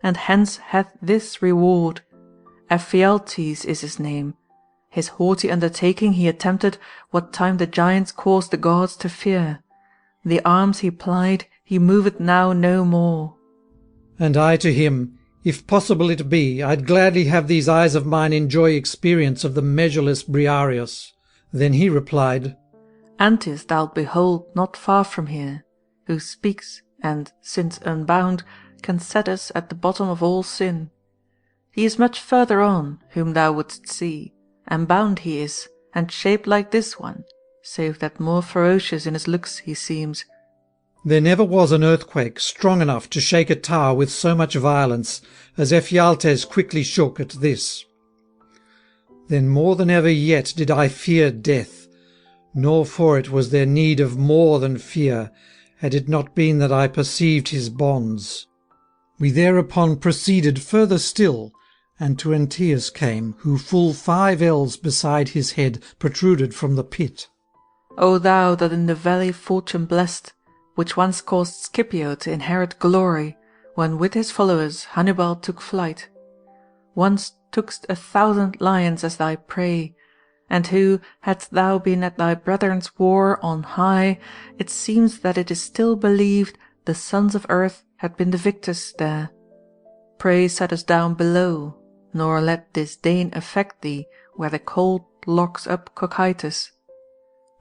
and hence hath this reward. Ephialtes is his name. His haughty undertaking he attempted what time the giants caused the gods to fear. The arms he plied he moveth now no more. And I to him, if possible it be, I'd gladly have these eyes of mine enjoy experience of the measureless Briareus. Then he replied, Antis thou'lt behold not far from here, who speaks, and, since unbound, can set us at the bottom of all sin. He is much further on, whom thou wouldst see, and bound he is, and shaped like this one, save that more ferocious in his looks he seems. There never was an earthquake strong enough to shake a tower with so much violence as Ephialtes quickly shook at this. Then more than ever yet did I fear death, nor for it was there need of more than fear, had it not been that I perceived his bonds. We thereupon proceeded further still, and to Antaeus came, who full 5 ells beside his head protruded from the pit. O thou that in the valley fortune blessed, which once caused Scipio to inherit glory, when with his followers Hannibal took flight, once tookst 1,000 lions as thy prey, and who, hadst thou been at thy brethren's war on high, it seems that it is still believed the sons of earth had been the victors there. Pray set us down below, nor let disdain affect thee where the cold locks up Cocytus.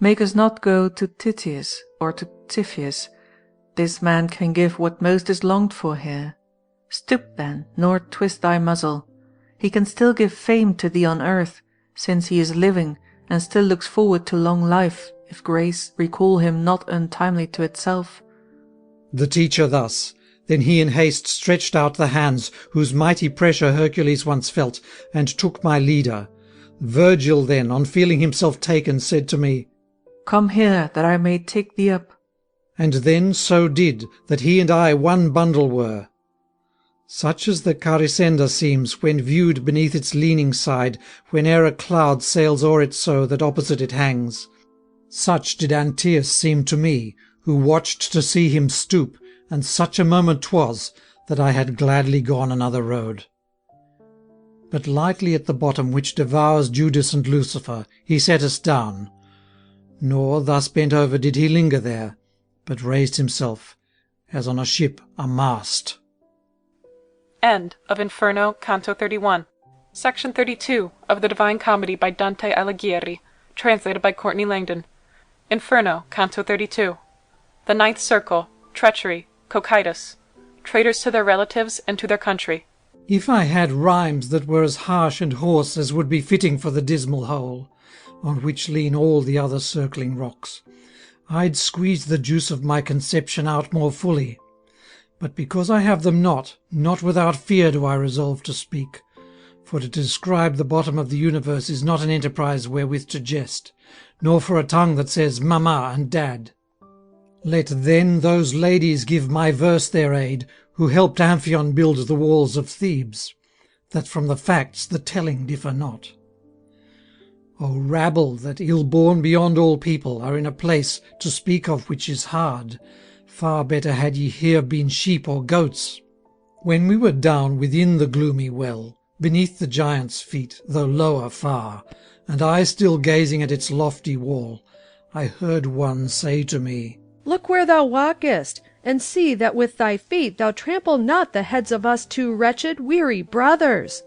Make us not go to Titius or to Typhius. This man can give what most is longed for here. Stoop then, nor twist thy muzzle. He can still give fame to thee on earth, since he is living and still looks forward to long life, if grace recall him not untimely to itself. The teacher thus. Then he in haste stretched out the hands, whose mighty pressure Hercules once felt, and took my leader. Virgil then, on feeling himself taken, said to me, Come here, that I may take thee up. And then so did, that he and I one bundle were. Such as the Carisenda seems, when viewed beneath its leaning side, whene'er a cloud sails o'er it so that opposite it hangs. Such did Antaeus seem to me, who watched to see him stoop, and such a moment 'twas, that I had gladly gone another road. But lightly at the bottom which devours Judas and Lucifer, he set us down. Nor, thus bent over, did he linger there, but raised himself, as on a ship a mast. End of Inferno, Canto 31. Section 32 of the Divine Comedy by Dante Alighieri, translated by Courtney Langdon. Inferno, Canto 32. The Ninth Circle, Treachery, Cocytus, traitors to their relatives and to their country. If I had rhymes that were as harsh and hoarse as would be fitting for the dismal hole, on which lean all the other circling rocks, I'd squeeze the juice of my conception out more fully. But because I have them not without fear do I resolve to speak, for to describe the bottom of the universe is not an enterprise wherewith to jest, nor for a tongue that says mamma and dad. Let then those ladies give my verse their aid, who helped Amphion build the walls of Thebes, that from the facts the telling differ not. O rabble, that ill-born beyond all people, are in a place to speak of which is hard, far better had ye here been sheep or goats. When we were down within the gloomy well, beneath the giant's feet, though lower far, and I still gazing at its lofty wall, I heard one say to me, Look where thou walkest, and see that with thy feet thou trample not the heads of us two wretched, weary brothers.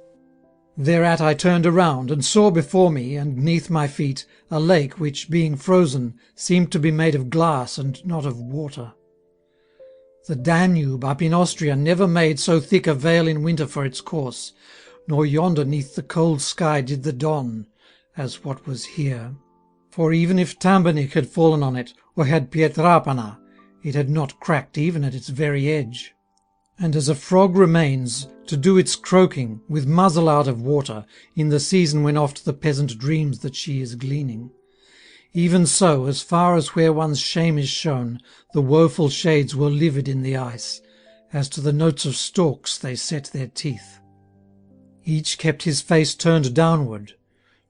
Thereat I turned around, and saw before me, and 'neath my feet, a lake which, being frozen, seemed to be made of glass and not of water. The Danube up in Austria never made so thick a veil in winter for its course, nor yonder 'neath the cold sky did the Don, as what was here. For even if Tambernic had fallen on it, or had Pietrapana, it had not cracked even at its very edge. And as a frog remains, to do its croaking, with muzzle out of water, in the season when oft the peasant dreams that she is gleaning, even so, as far as where one's shame is shown, the woeful shades were livid in the ice, as to the notes of storks they set their teeth. Each kept his face turned downward.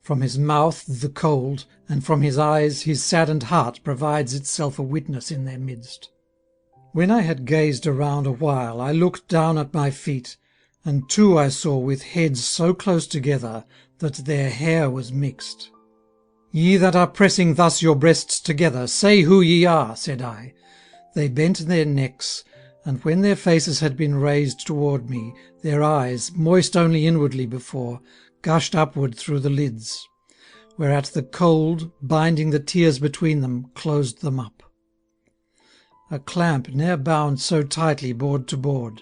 From his mouth the cold, and from his eyes his saddened heart provides itself a witness in their midst. When I had gazed around a while, I looked down at my feet, and two I saw with heads so close together that their hair was mixed. Ye that are pressing thus your breasts together, say who ye are, said I. They bent their necks, and when their faces had been raised toward me, their eyes, moist only inwardly before, gushed upward through the lids, whereat the cold, binding the tears between them, closed them up. A clamp ne'er bound so tightly board to board,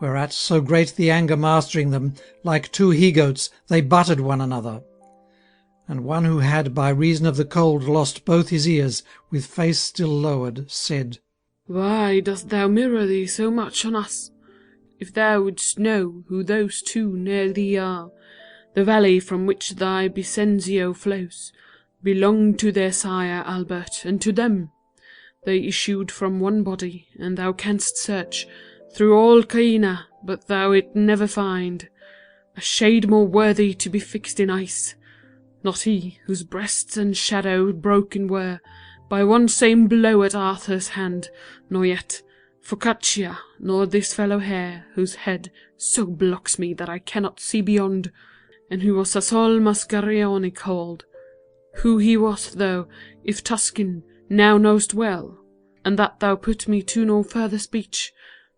whereat, so great the anger mastering them, like two he-goats they butted one another. And one who had by reason of the cold lost both his ears, with face still lowered, said, Why dost thou mirror thee so much on us? If thou wouldst know who those two near thee are, the valley from which thy Bisenzio flows belonged to their sire Albert, and to them they issued from one body, and thou canst search through all Caina, but thou it never find a shade more worthy to be fixed in ice. Not he, whose breasts and shadow broken were by one same blow at Arthur's hand, nor yet Focaccia, nor this fellow here, whose head so blocks me that I cannot see beyond, and who was Sassol Mascarione called. Who he was, though, if Tuscan, now know'st well, and that thou put me to no further speech.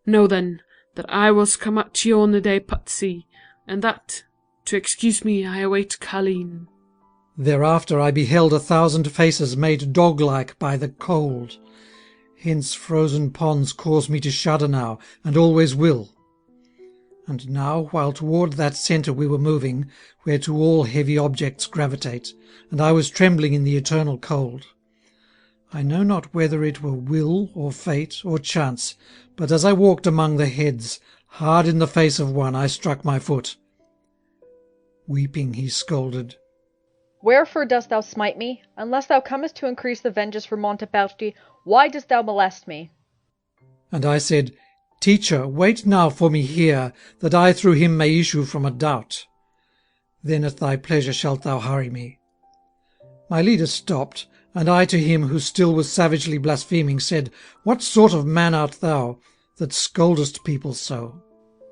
Know then that I was Camaccione dei Pazzi, and that, To excuse me, I await Colleen. Thereafter I beheld 1,000 faces made dog-like by the cold. Hence frozen ponds cause me to shudder now, and always will. And now, while toward that centre we were moving, whereto all heavy objects gravitate, and I was trembling in the eternal cold, I know not whether it were will, or fate, or chance, but as I walked among the heads, hard in the face of one I struck my foot. Weeping he scolded, Wherefore dost thou smite me? Unless thou comest to increase the vengeance for Montepelti, why dost thou molest me? And I said, Teacher, wait now for me here, that I through him may issue from a doubt. Then at thy pleasure shalt thou hurry me. My leader stopped, and I to him, who still was savagely blaspheming, said, What sort of man art thou, that scoldest people so?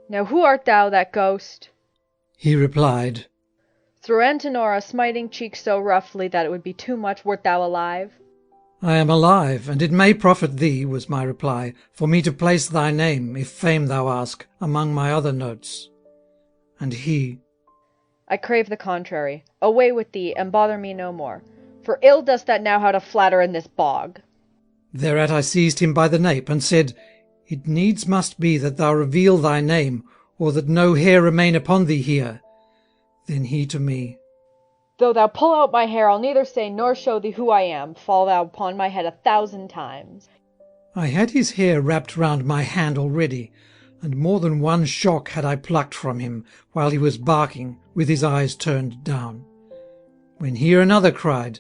Now who art thou, that ghost? He replied, Through Antenora smiting cheek so roughly that it would be too much wert thou alive. I am alive, and it may profit thee, was my reply, for me to place thy name, if fame thou ask, among my other notes. And he, I crave the contrary. Away with thee, and bother me no more. For ill dost thou know how to flatter in this bog. Thereat I seized him by the nape, and said, It needs must be that thou reveal thy name, or that no hair remain upon thee here. Then he to me, Though thou pull out my hair, I'll neither say nor show thee who I am, fall thou upon my head 1,000 times. I had his hair wrapped round my hand already, and more than one shock had I plucked from him, while he was barking, with his eyes turned down. When here another cried,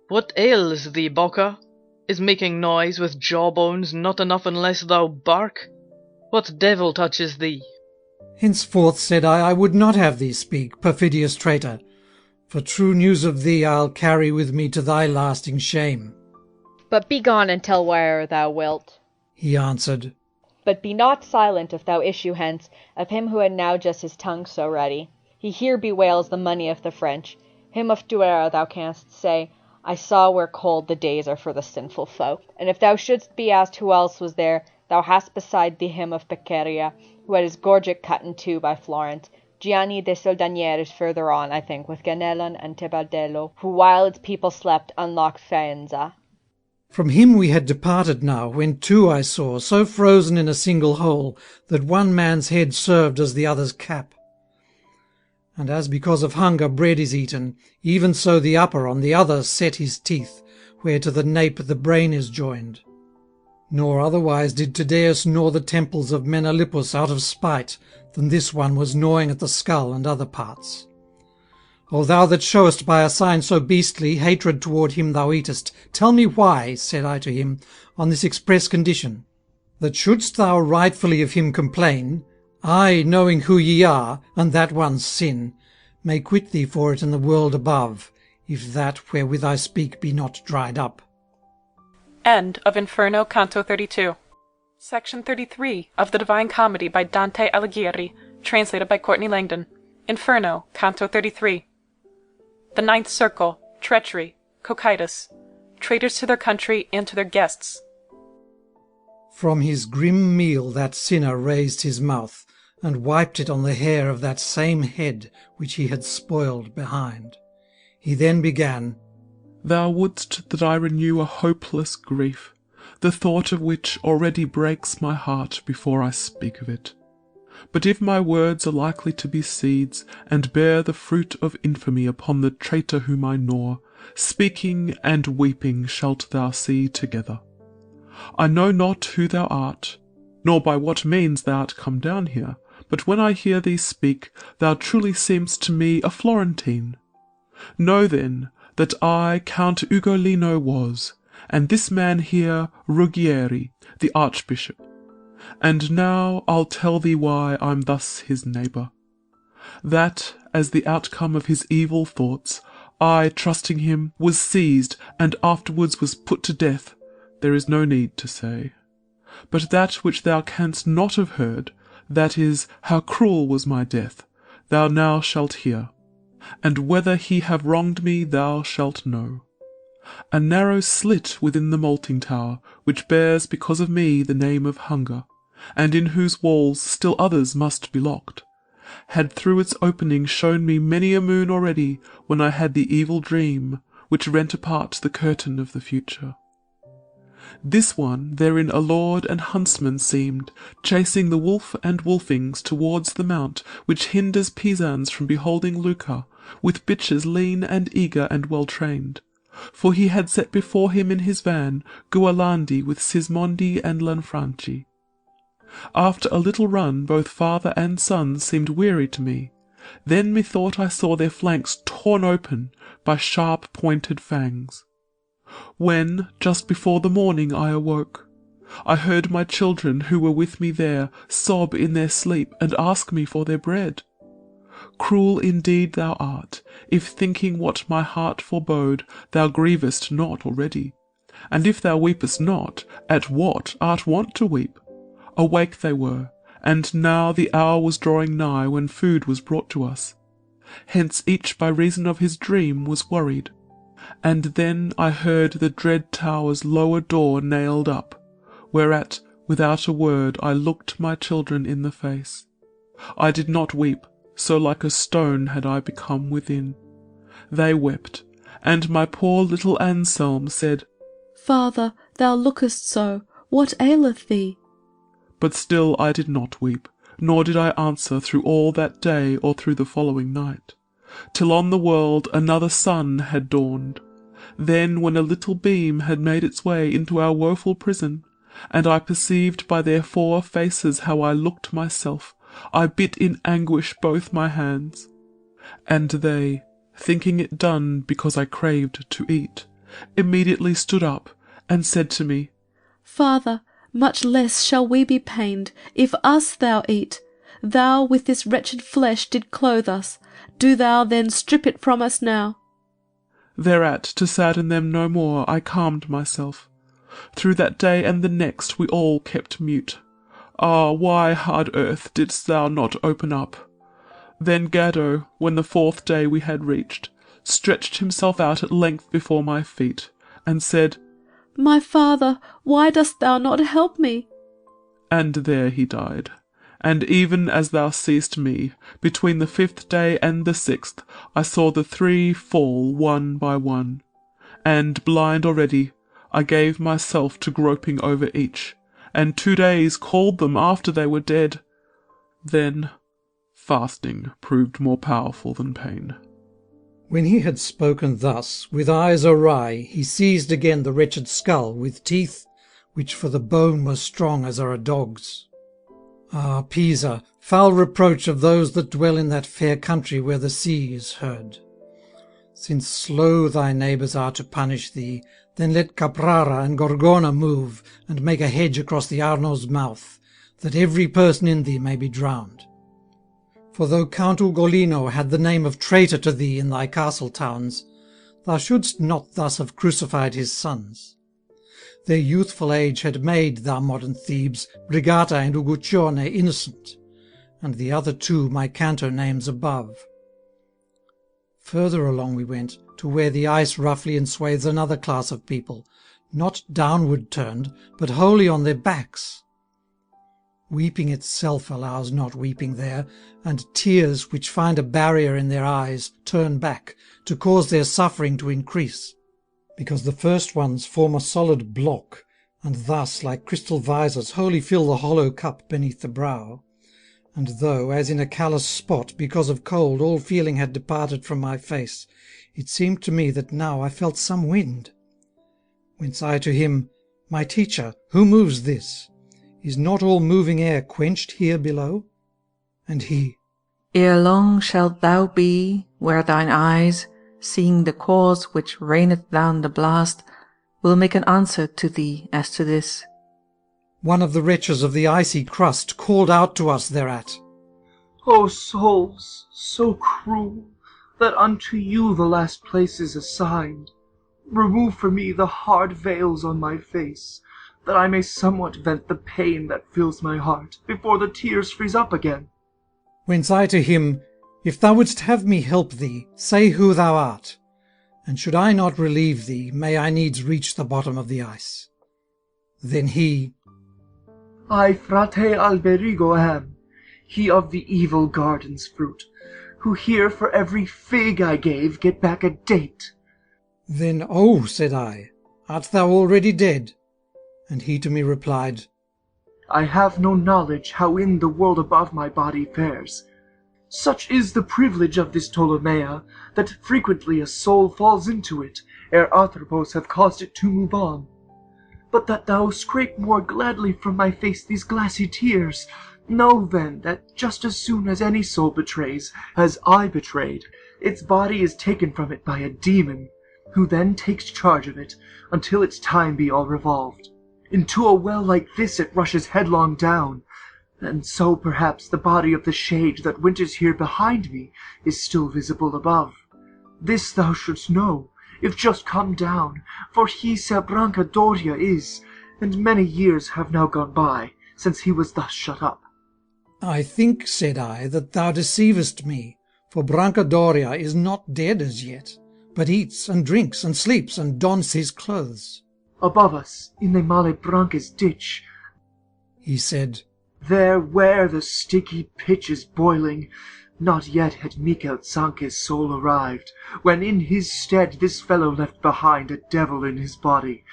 What ails thee, Bowker? Is making noise with jawbones not enough unless thou bark? What devil touches thee? Henceforth, said I would not have thee speak, perfidious traitor, for true news of thee I'll carry with me to thy lasting shame. But be gone and tell where'er thou wilt. He answered, But be not silent if thou issue hence, of him who had now just his tongue so ready. He here bewails the money of the French. Him of Duera thou canst say, I saw where cold the days are for the sinful folk. And if thou shouldst be asked who else was there, thou hast beside thee him of Beccaria, who had his gorget cut in two by Florence, Gianni de Soldanier is further on, I think, with Ganellan and Tebaldello, who while its people slept unlocked Faenza. From him we had departed now, when two I saw, so frozen in a single hole, that one man's head served as the other's cap. And as because of hunger bread is eaten, even so the upper on the other set his teeth, where to the nape the brain is joined. Nor otherwise did Tydeus gnaw the temples of Menalippus out of spite, than this one was gnawing at the skull and other parts. O thou that showest by a sign so beastly hatred toward him thou eatest, tell me why, said I to him, on this express condition, that shouldst thou rightfully of him complain, I, knowing who ye are, and that one's sin, may quit thee for it in the world above, if that wherewith I speak be not dried up. End of Inferno, Canto 32. Section 33 of the Divine Comedy by Dante Alighieri, translated by Courtney Langdon. Inferno, Canto 33. The Ninth Circle, Treachery, Cocytus, Traitors to their country and to their guests. From his grim meal that sinner raised his mouth, and wiped it on the hair of that same head which he had spoiled behind. He then began, Thou wouldst that I renew a hopeless grief, the thought of which already breaks my heart before I speak of it. But if my words are likely to be seeds, and bear the fruit of infamy upon the traitor whom I gnaw, speaking and weeping shalt thou see together. I know not who thou art, nor by what means thou art come down here, but when I hear thee speak, thou truly seemst to me a Florentine. Know then that I Count Ugolino was, and this man here Ruggieri, the Archbishop. And now I'll tell thee why I'm thus his neighbour. That, as the outcome of his evil thoughts, I, trusting him, was seized, and afterwards was put to death, there is no need to say. But that which thou canst not have heard, that is, how cruel was my death, thou now shalt hear, and whether he have wronged me thou shalt know. A narrow slit within the malting tower, which bears because of me the name of Hunger, and in whose walls still others must be locked, had through its opening shown me many a moon already when I had the evil dream which rent apart the curtain of the future. This one therein a lord and huntsman seemed, chasing the wolf and wolfings towards the mount which hinders Pisans from beholding Luca, with bitches lean and eager and well trained. For he had set before him in his van Gualandi with Sismondi and Lanfranchi. After a little run both father and son seemed weary to me. Then methought I saw their flanks torn open by sharp pointed fangs. When, just before the morning, I awoke, I heard my children who were with me there sob in their sleep and ask me for their bread. Cruel indeed thou art, if thinking what my heart forebode, thou grievest not already. And if thou weepest not, at what art wont to weep? Awake they were, and now the hour was drawing nigh when food was brought to us. Hence each by reason of his dream was worried. And then I heard the dread tower's lower door nailed up, whereat, without a word, I looked my children in the face. I did not weep, so like a stone had I become within. They wept, and my poor little Anselm said, Father, thou lookest so, what aileth thee? But still I did not weep, nor did I answer through all that day or through the following night, till on the world another sun had dawned. Then when a little beam had made its way into our woeful prison, and I perceived by their 4 faces how I looked myself, I bit in anguish both my hands. And they, thinking it done because I craved to eat, immediately stood up and said to me, Father, much less shall we be pained, if us thou eat. Thou with this wretched flesh did clothe us. Do thou then strip it from us now. Thereat, to sadden them no more, I calmed myself. Through that day and the next we all kept mute. Ah, why, hard earth, didst thou not open up? Then Gaddo, when the 4th day we had reached, stretched himself out at length before my feet, and said, My father, why dost thou not help me? And there he died. And even as thou seest me, between the 5th day and the 6th, I saw the 3 fall one by one. And, blind already, I gave myself to groping over each, and 2 days called them after they were dead. Then fasting proved more powerful than pain. When he had spoken thus, with eyes awry, he seized again the wretched skull, with teeth which for the bone were strong as are a dog's. Ah, Pisa, foul reproach of those that dwell in that fair country where the sea is heard. Since slow thy neighbours are to punish thee, then let Caprara and Gorgona move, and make a hedge across the Arno's mouth, that every person in thee may be drowned. For though Count Ugolino had the name of traitor to thee in thy castle towns, thou shouldst not thus have crucified his sons. Their youthful age had made, thou modern Thebes, Brigata and Uguccione innocent, and the other 2 my canto names above. Further along we went, to where the ice roughly enswathes another class of people, not downward turned, but wholly on their backs. Weeping itself allows not weeping there, and tears which find a barrier in their eyes turn back, to cause their suffering to increase, because the first ones form a solid block, and thus, like crystal visors, wholly fill the hollow cup beneath the brow. And though, as in a callous spot, because of cold, all feeling had departed from my face, it seemed to me that now I felt some wind. Whence I to him, My teacher, who moves this? Is not all moving air quenched here below? And he, Ere long shalt thou be, where thine eyes, seeing the cause which raineth down the blast, will make an answer to thee as to this. One of the wretches of the icy crust called out to us thereat, O souls, so cruel, that unto you the last place is assigned, remove for me the hard veils on my face, that I may somewhat vent the pain that fills my heart, before the tears freeze up again. Whence I to him, If thou wouldst have me help thee, say who thou art, and should I not relieve thee, may I needs reach the bottom of the ice. Then he, I Frate Alberigo am, he of the evil garden's fruit, who here for every fig I gave get back a date. Then, oh, said I, art thou already dead? And he to me replied, I have no knowledge how in the world above my body fares. Such is the privilege of this Ptolemaea, that frequently a soul falls into it, ere Arthropos have caused it to move on. But that thou scrape more gladly from my face these glassy tears, know then that just as soon as any soul betrays, as I betrayed, its body is taken from it by a demon, who then takes charge of it, until its time be all revolved. Into a well like this it rushes headlong down, and so perhaps the body of the shade that winters here behind me is still visible above. This thou shouldst know, if just come down, for he Ser Brancadoria is, and many years have now gone by, since he was thus shut up. I think, said I, that thou deceivest me, for Brancadoria is not dead as yet, but eats and drinks and sleeps and dons his clothes. Above us, in the Malebranca's ditch, he said, there where the sticky pitch is boiling, not yet had Michael Zanke's soul arrived, when in his stead this fellow left behind a devil in his body,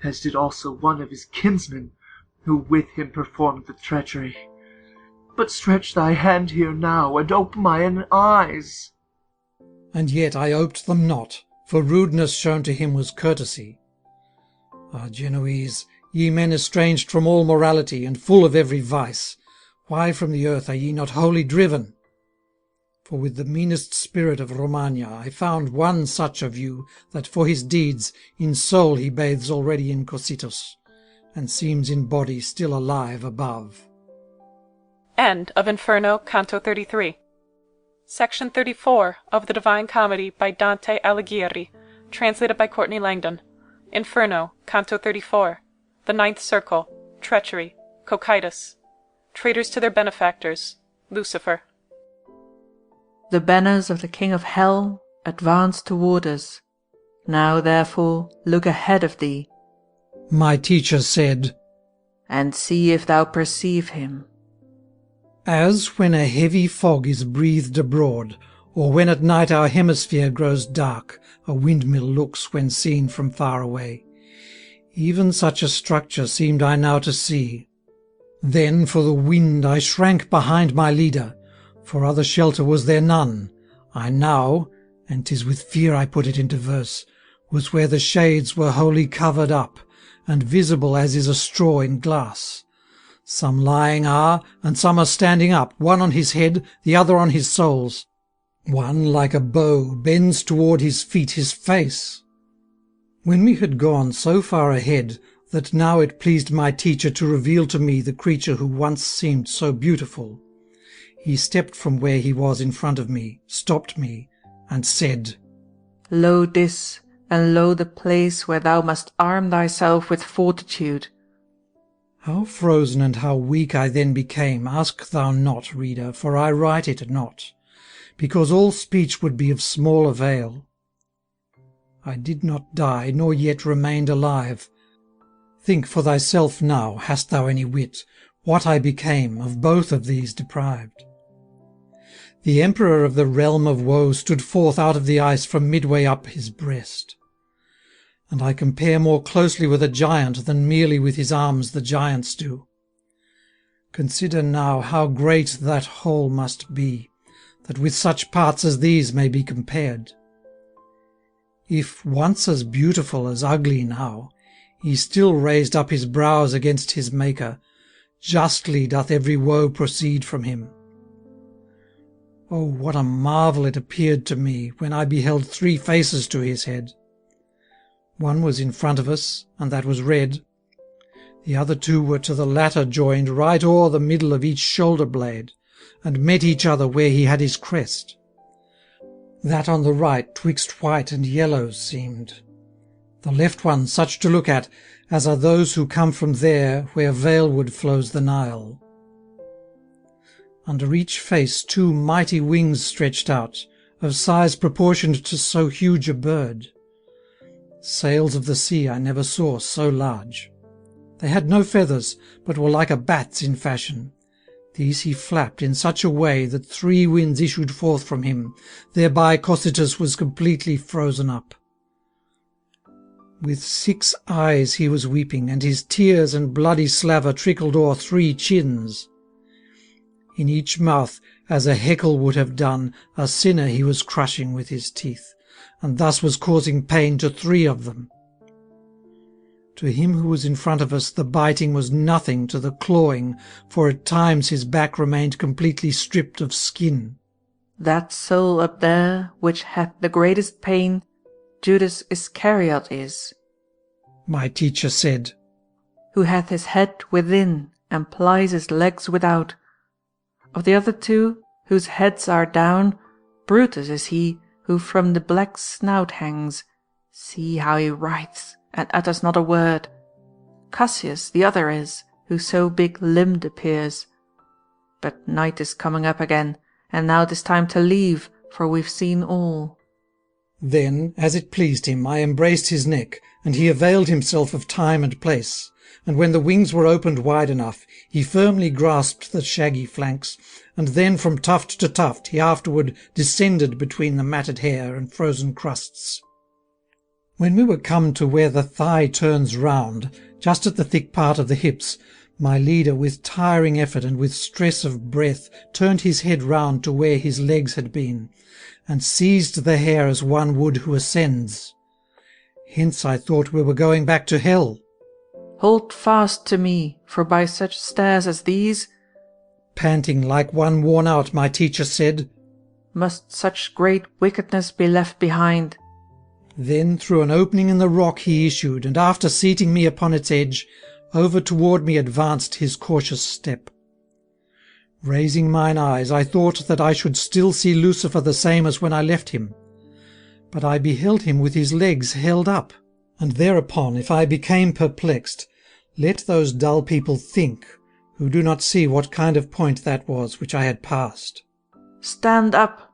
as did also one of his kinsmen, who with him performed the treachery. But stretch thy hand here now, and open mine eyes. And yet I oped them not, for rudeness shown to him was courtesy. Ah, Genoese, ye men estranged from all morality, and full of every vice, why from the earth are ye not wholly driven? For with the meanest spirit of Romagna I found one such of you, that for his deeds in soul he bathes already in Cocytus, and seems in body still alive above. End of Inferno, Canto 33. Section 34 of the Divine Comedy by Dante Alighieri, translated by Courtney Langdon. Inferno, Canto 34. The Ninth Circle, Treachery, Cocytus. Traitors to their benefactors, Lucifer. The banners of the King of Hell advance toward us. Now, therefore, look ahead of thee, my teacher said, and see if thou perceive him. As when a heavy fog is breathed abroad, or when at night our hemisphere grows dark, a windmill looks when seen from far away. Even such a structure seemed I now to see. Then for the wind I shrank behind my leader, for other shelter was there none. I now, and 'tis with fear I put it into verse, was where the shades were wholly covered up, and visible as is a straw in glass. Some lying are, and some are standing up, one on his head, the other on his soles. One, like a bow, bends toward his feet his face. When we had gone so far ahead that now it pleased my teacher to reveal to me the creature who once seemed so beautiful, he stepped from where he was in front of me, stopped me, and said, Lo this, and lo the place where thou must arm thyself with fortitude. How frozen and how weak I then became, ask thou not, reader, for I write it not, because all speech would be of small avail. I did not die, nor yet remained alive. Think for thyself now, hast thou any wit, what I became, of both of these deprived. The emperor of the realm of woe stood forth out of the ice from midway up his breast. And I compare more closely with a giant than merely with his arms the giants do. Consider now how great that whole must be, that with such parts as these may be compared. If once as beautiful as ugly now, he still raised up his brows against his Maker, justly doth every woe proceed from him. Oh, what a marvel it appeared to me when I beheld 3 faces to his head. One was in front of us, and that was red. The other 2 were to the latter joined right o'er the middle of each shoulder blade, and met each other where he had his crest. That on the right twixt white and yellow seemed. The left one such to look at as are those who come from there where valeward flows the Nile. Under each face 2 mighty wings stretched out, of size proportioned to so huge a bird. Sails of the sea I never saw so large. They had no feathers, but were like a bat's in fashion. These he flapped in such a way that 3 winds issued forth from him. Thereby Cocytus was completely frozen up. With 6 eyes he was weeping, and his tears and bloody slaver trickled o'er 3 chins. In each mouth, as a heckle would have done, a sinner he was crushing with his teeth, and thus was causing pain to 3 of them. To him who was in front of us the biting was nothing to the clawing, for at times his back remained completely stripped of skin. That soul up there, which hath the greatest pain, Judas Iscariot is, my teacher said, who hath his head within and plies his legs without. Of the other 2, whose heads are down, Brutus is he who from the black snout hangs. See how he writhes, and utters not a word. Cassius the other is, who so big-limbed appears. But night is coming up again, and now 'tis time to leave, for we've seen all. Then, as it pleased him, I embraced his neck, and he availed himself of time and place, and when the wings were opened wide enough, he firmly grasped the shaggy flanks, and then from tuft to tuft he afterward descended between the matted hair and frozen crusts. When we were come to where the thigh turns round, just at the thick part of the hips, my leader with tiring effort and with stress of breath turned his head round to where his legs had been, and seized the hair as one would who ascends. Hence I thought we were going back to hell. Hold fast to me, for by such stairs as these, panting like one worn out, my teacher said, must such great wickedness be left behind. Then through an opening in the rock he issued, and after seating me upon its edge, over toward me advanced his cautious step. Raising mine eyes, I thought that I should still see Lucifer the same as when I left him. But I beheld him with his legs held up, and thereupon, if I became perplexed, let those dull people think, who do not see what kind of point that was which I had passed. Stand up,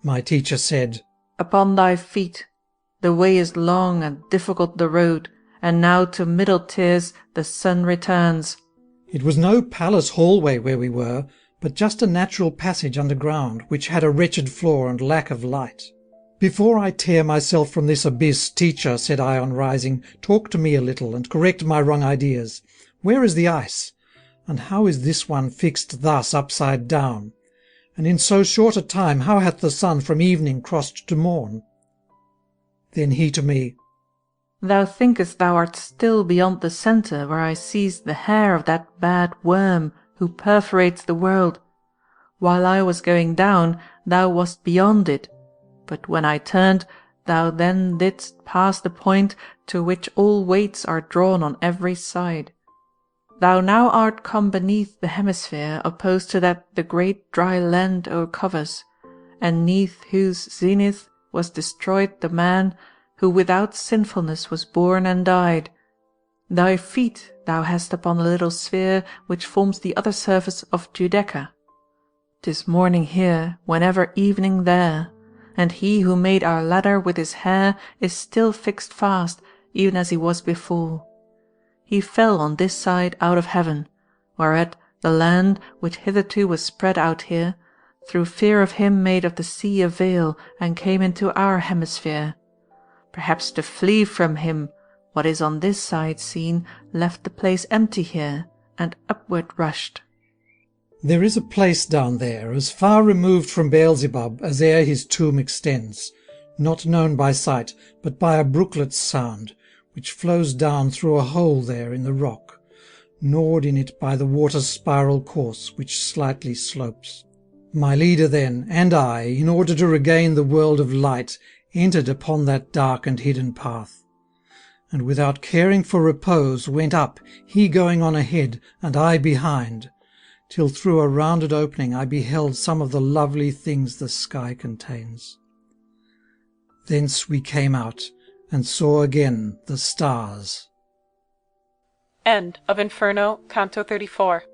my teacher said, upon thy feet. The way is long and difficult the road, and now to middle tiers the sun returns. It was no palace hallway where we were, but just a natural passage underground, which had a wretched floor and lack of light. Before I tear myself from this abyss, teacher, said I on rising, talk to me a little, and correct my wrong ideas. Where is the ice? And how is this one fixed thus upside down? And in so short a time how hath the sun from evening crossed to morn? Then he to me, Thou thinkest thou art still beyond the centre where I seized the hair of that bad worm who perforates the world. While I was going down, thou wast beyond it, but when I turned, thou then didst pass the point to which all weights are drawn on every side. Thou now art come beneath the hemisphere opposed to that the great dry land o'ercovers, and neath whose zenith was destroyed the man who without sinfulness was born and died. Thy feet thou hast upon the little sphere which forms the other surface of Judeca. 'Tis morning here, whenever evening there, and he who made our ladder with his hair is still fixed fast, even as he was before. He fell on this side out of heaven, whereat the land, which hitherto was spread out here, through fear of him made of the sea a veil, and came into our hemisphere. Perhaps to flee from him, what is on this side seen left the place empty here, and upward rushed. There is a place down there, as far removed from Beelzebub as e'er his tomb extends, not known by sight, but by a brooklet's sound, which flows down through a hole there in the rock, gnawed in it by the water's spiral course, which slightly slopes. My leader then, and I, in order to regain the world of light, entered upon that dark and hidden path, and without caring for repose went up, he going on ahead, and I behind, till through a rounded opening I beheld some of the lovely things the sky contains. Thence we came out, and saw again the stars. End of Inferno, Canto 34.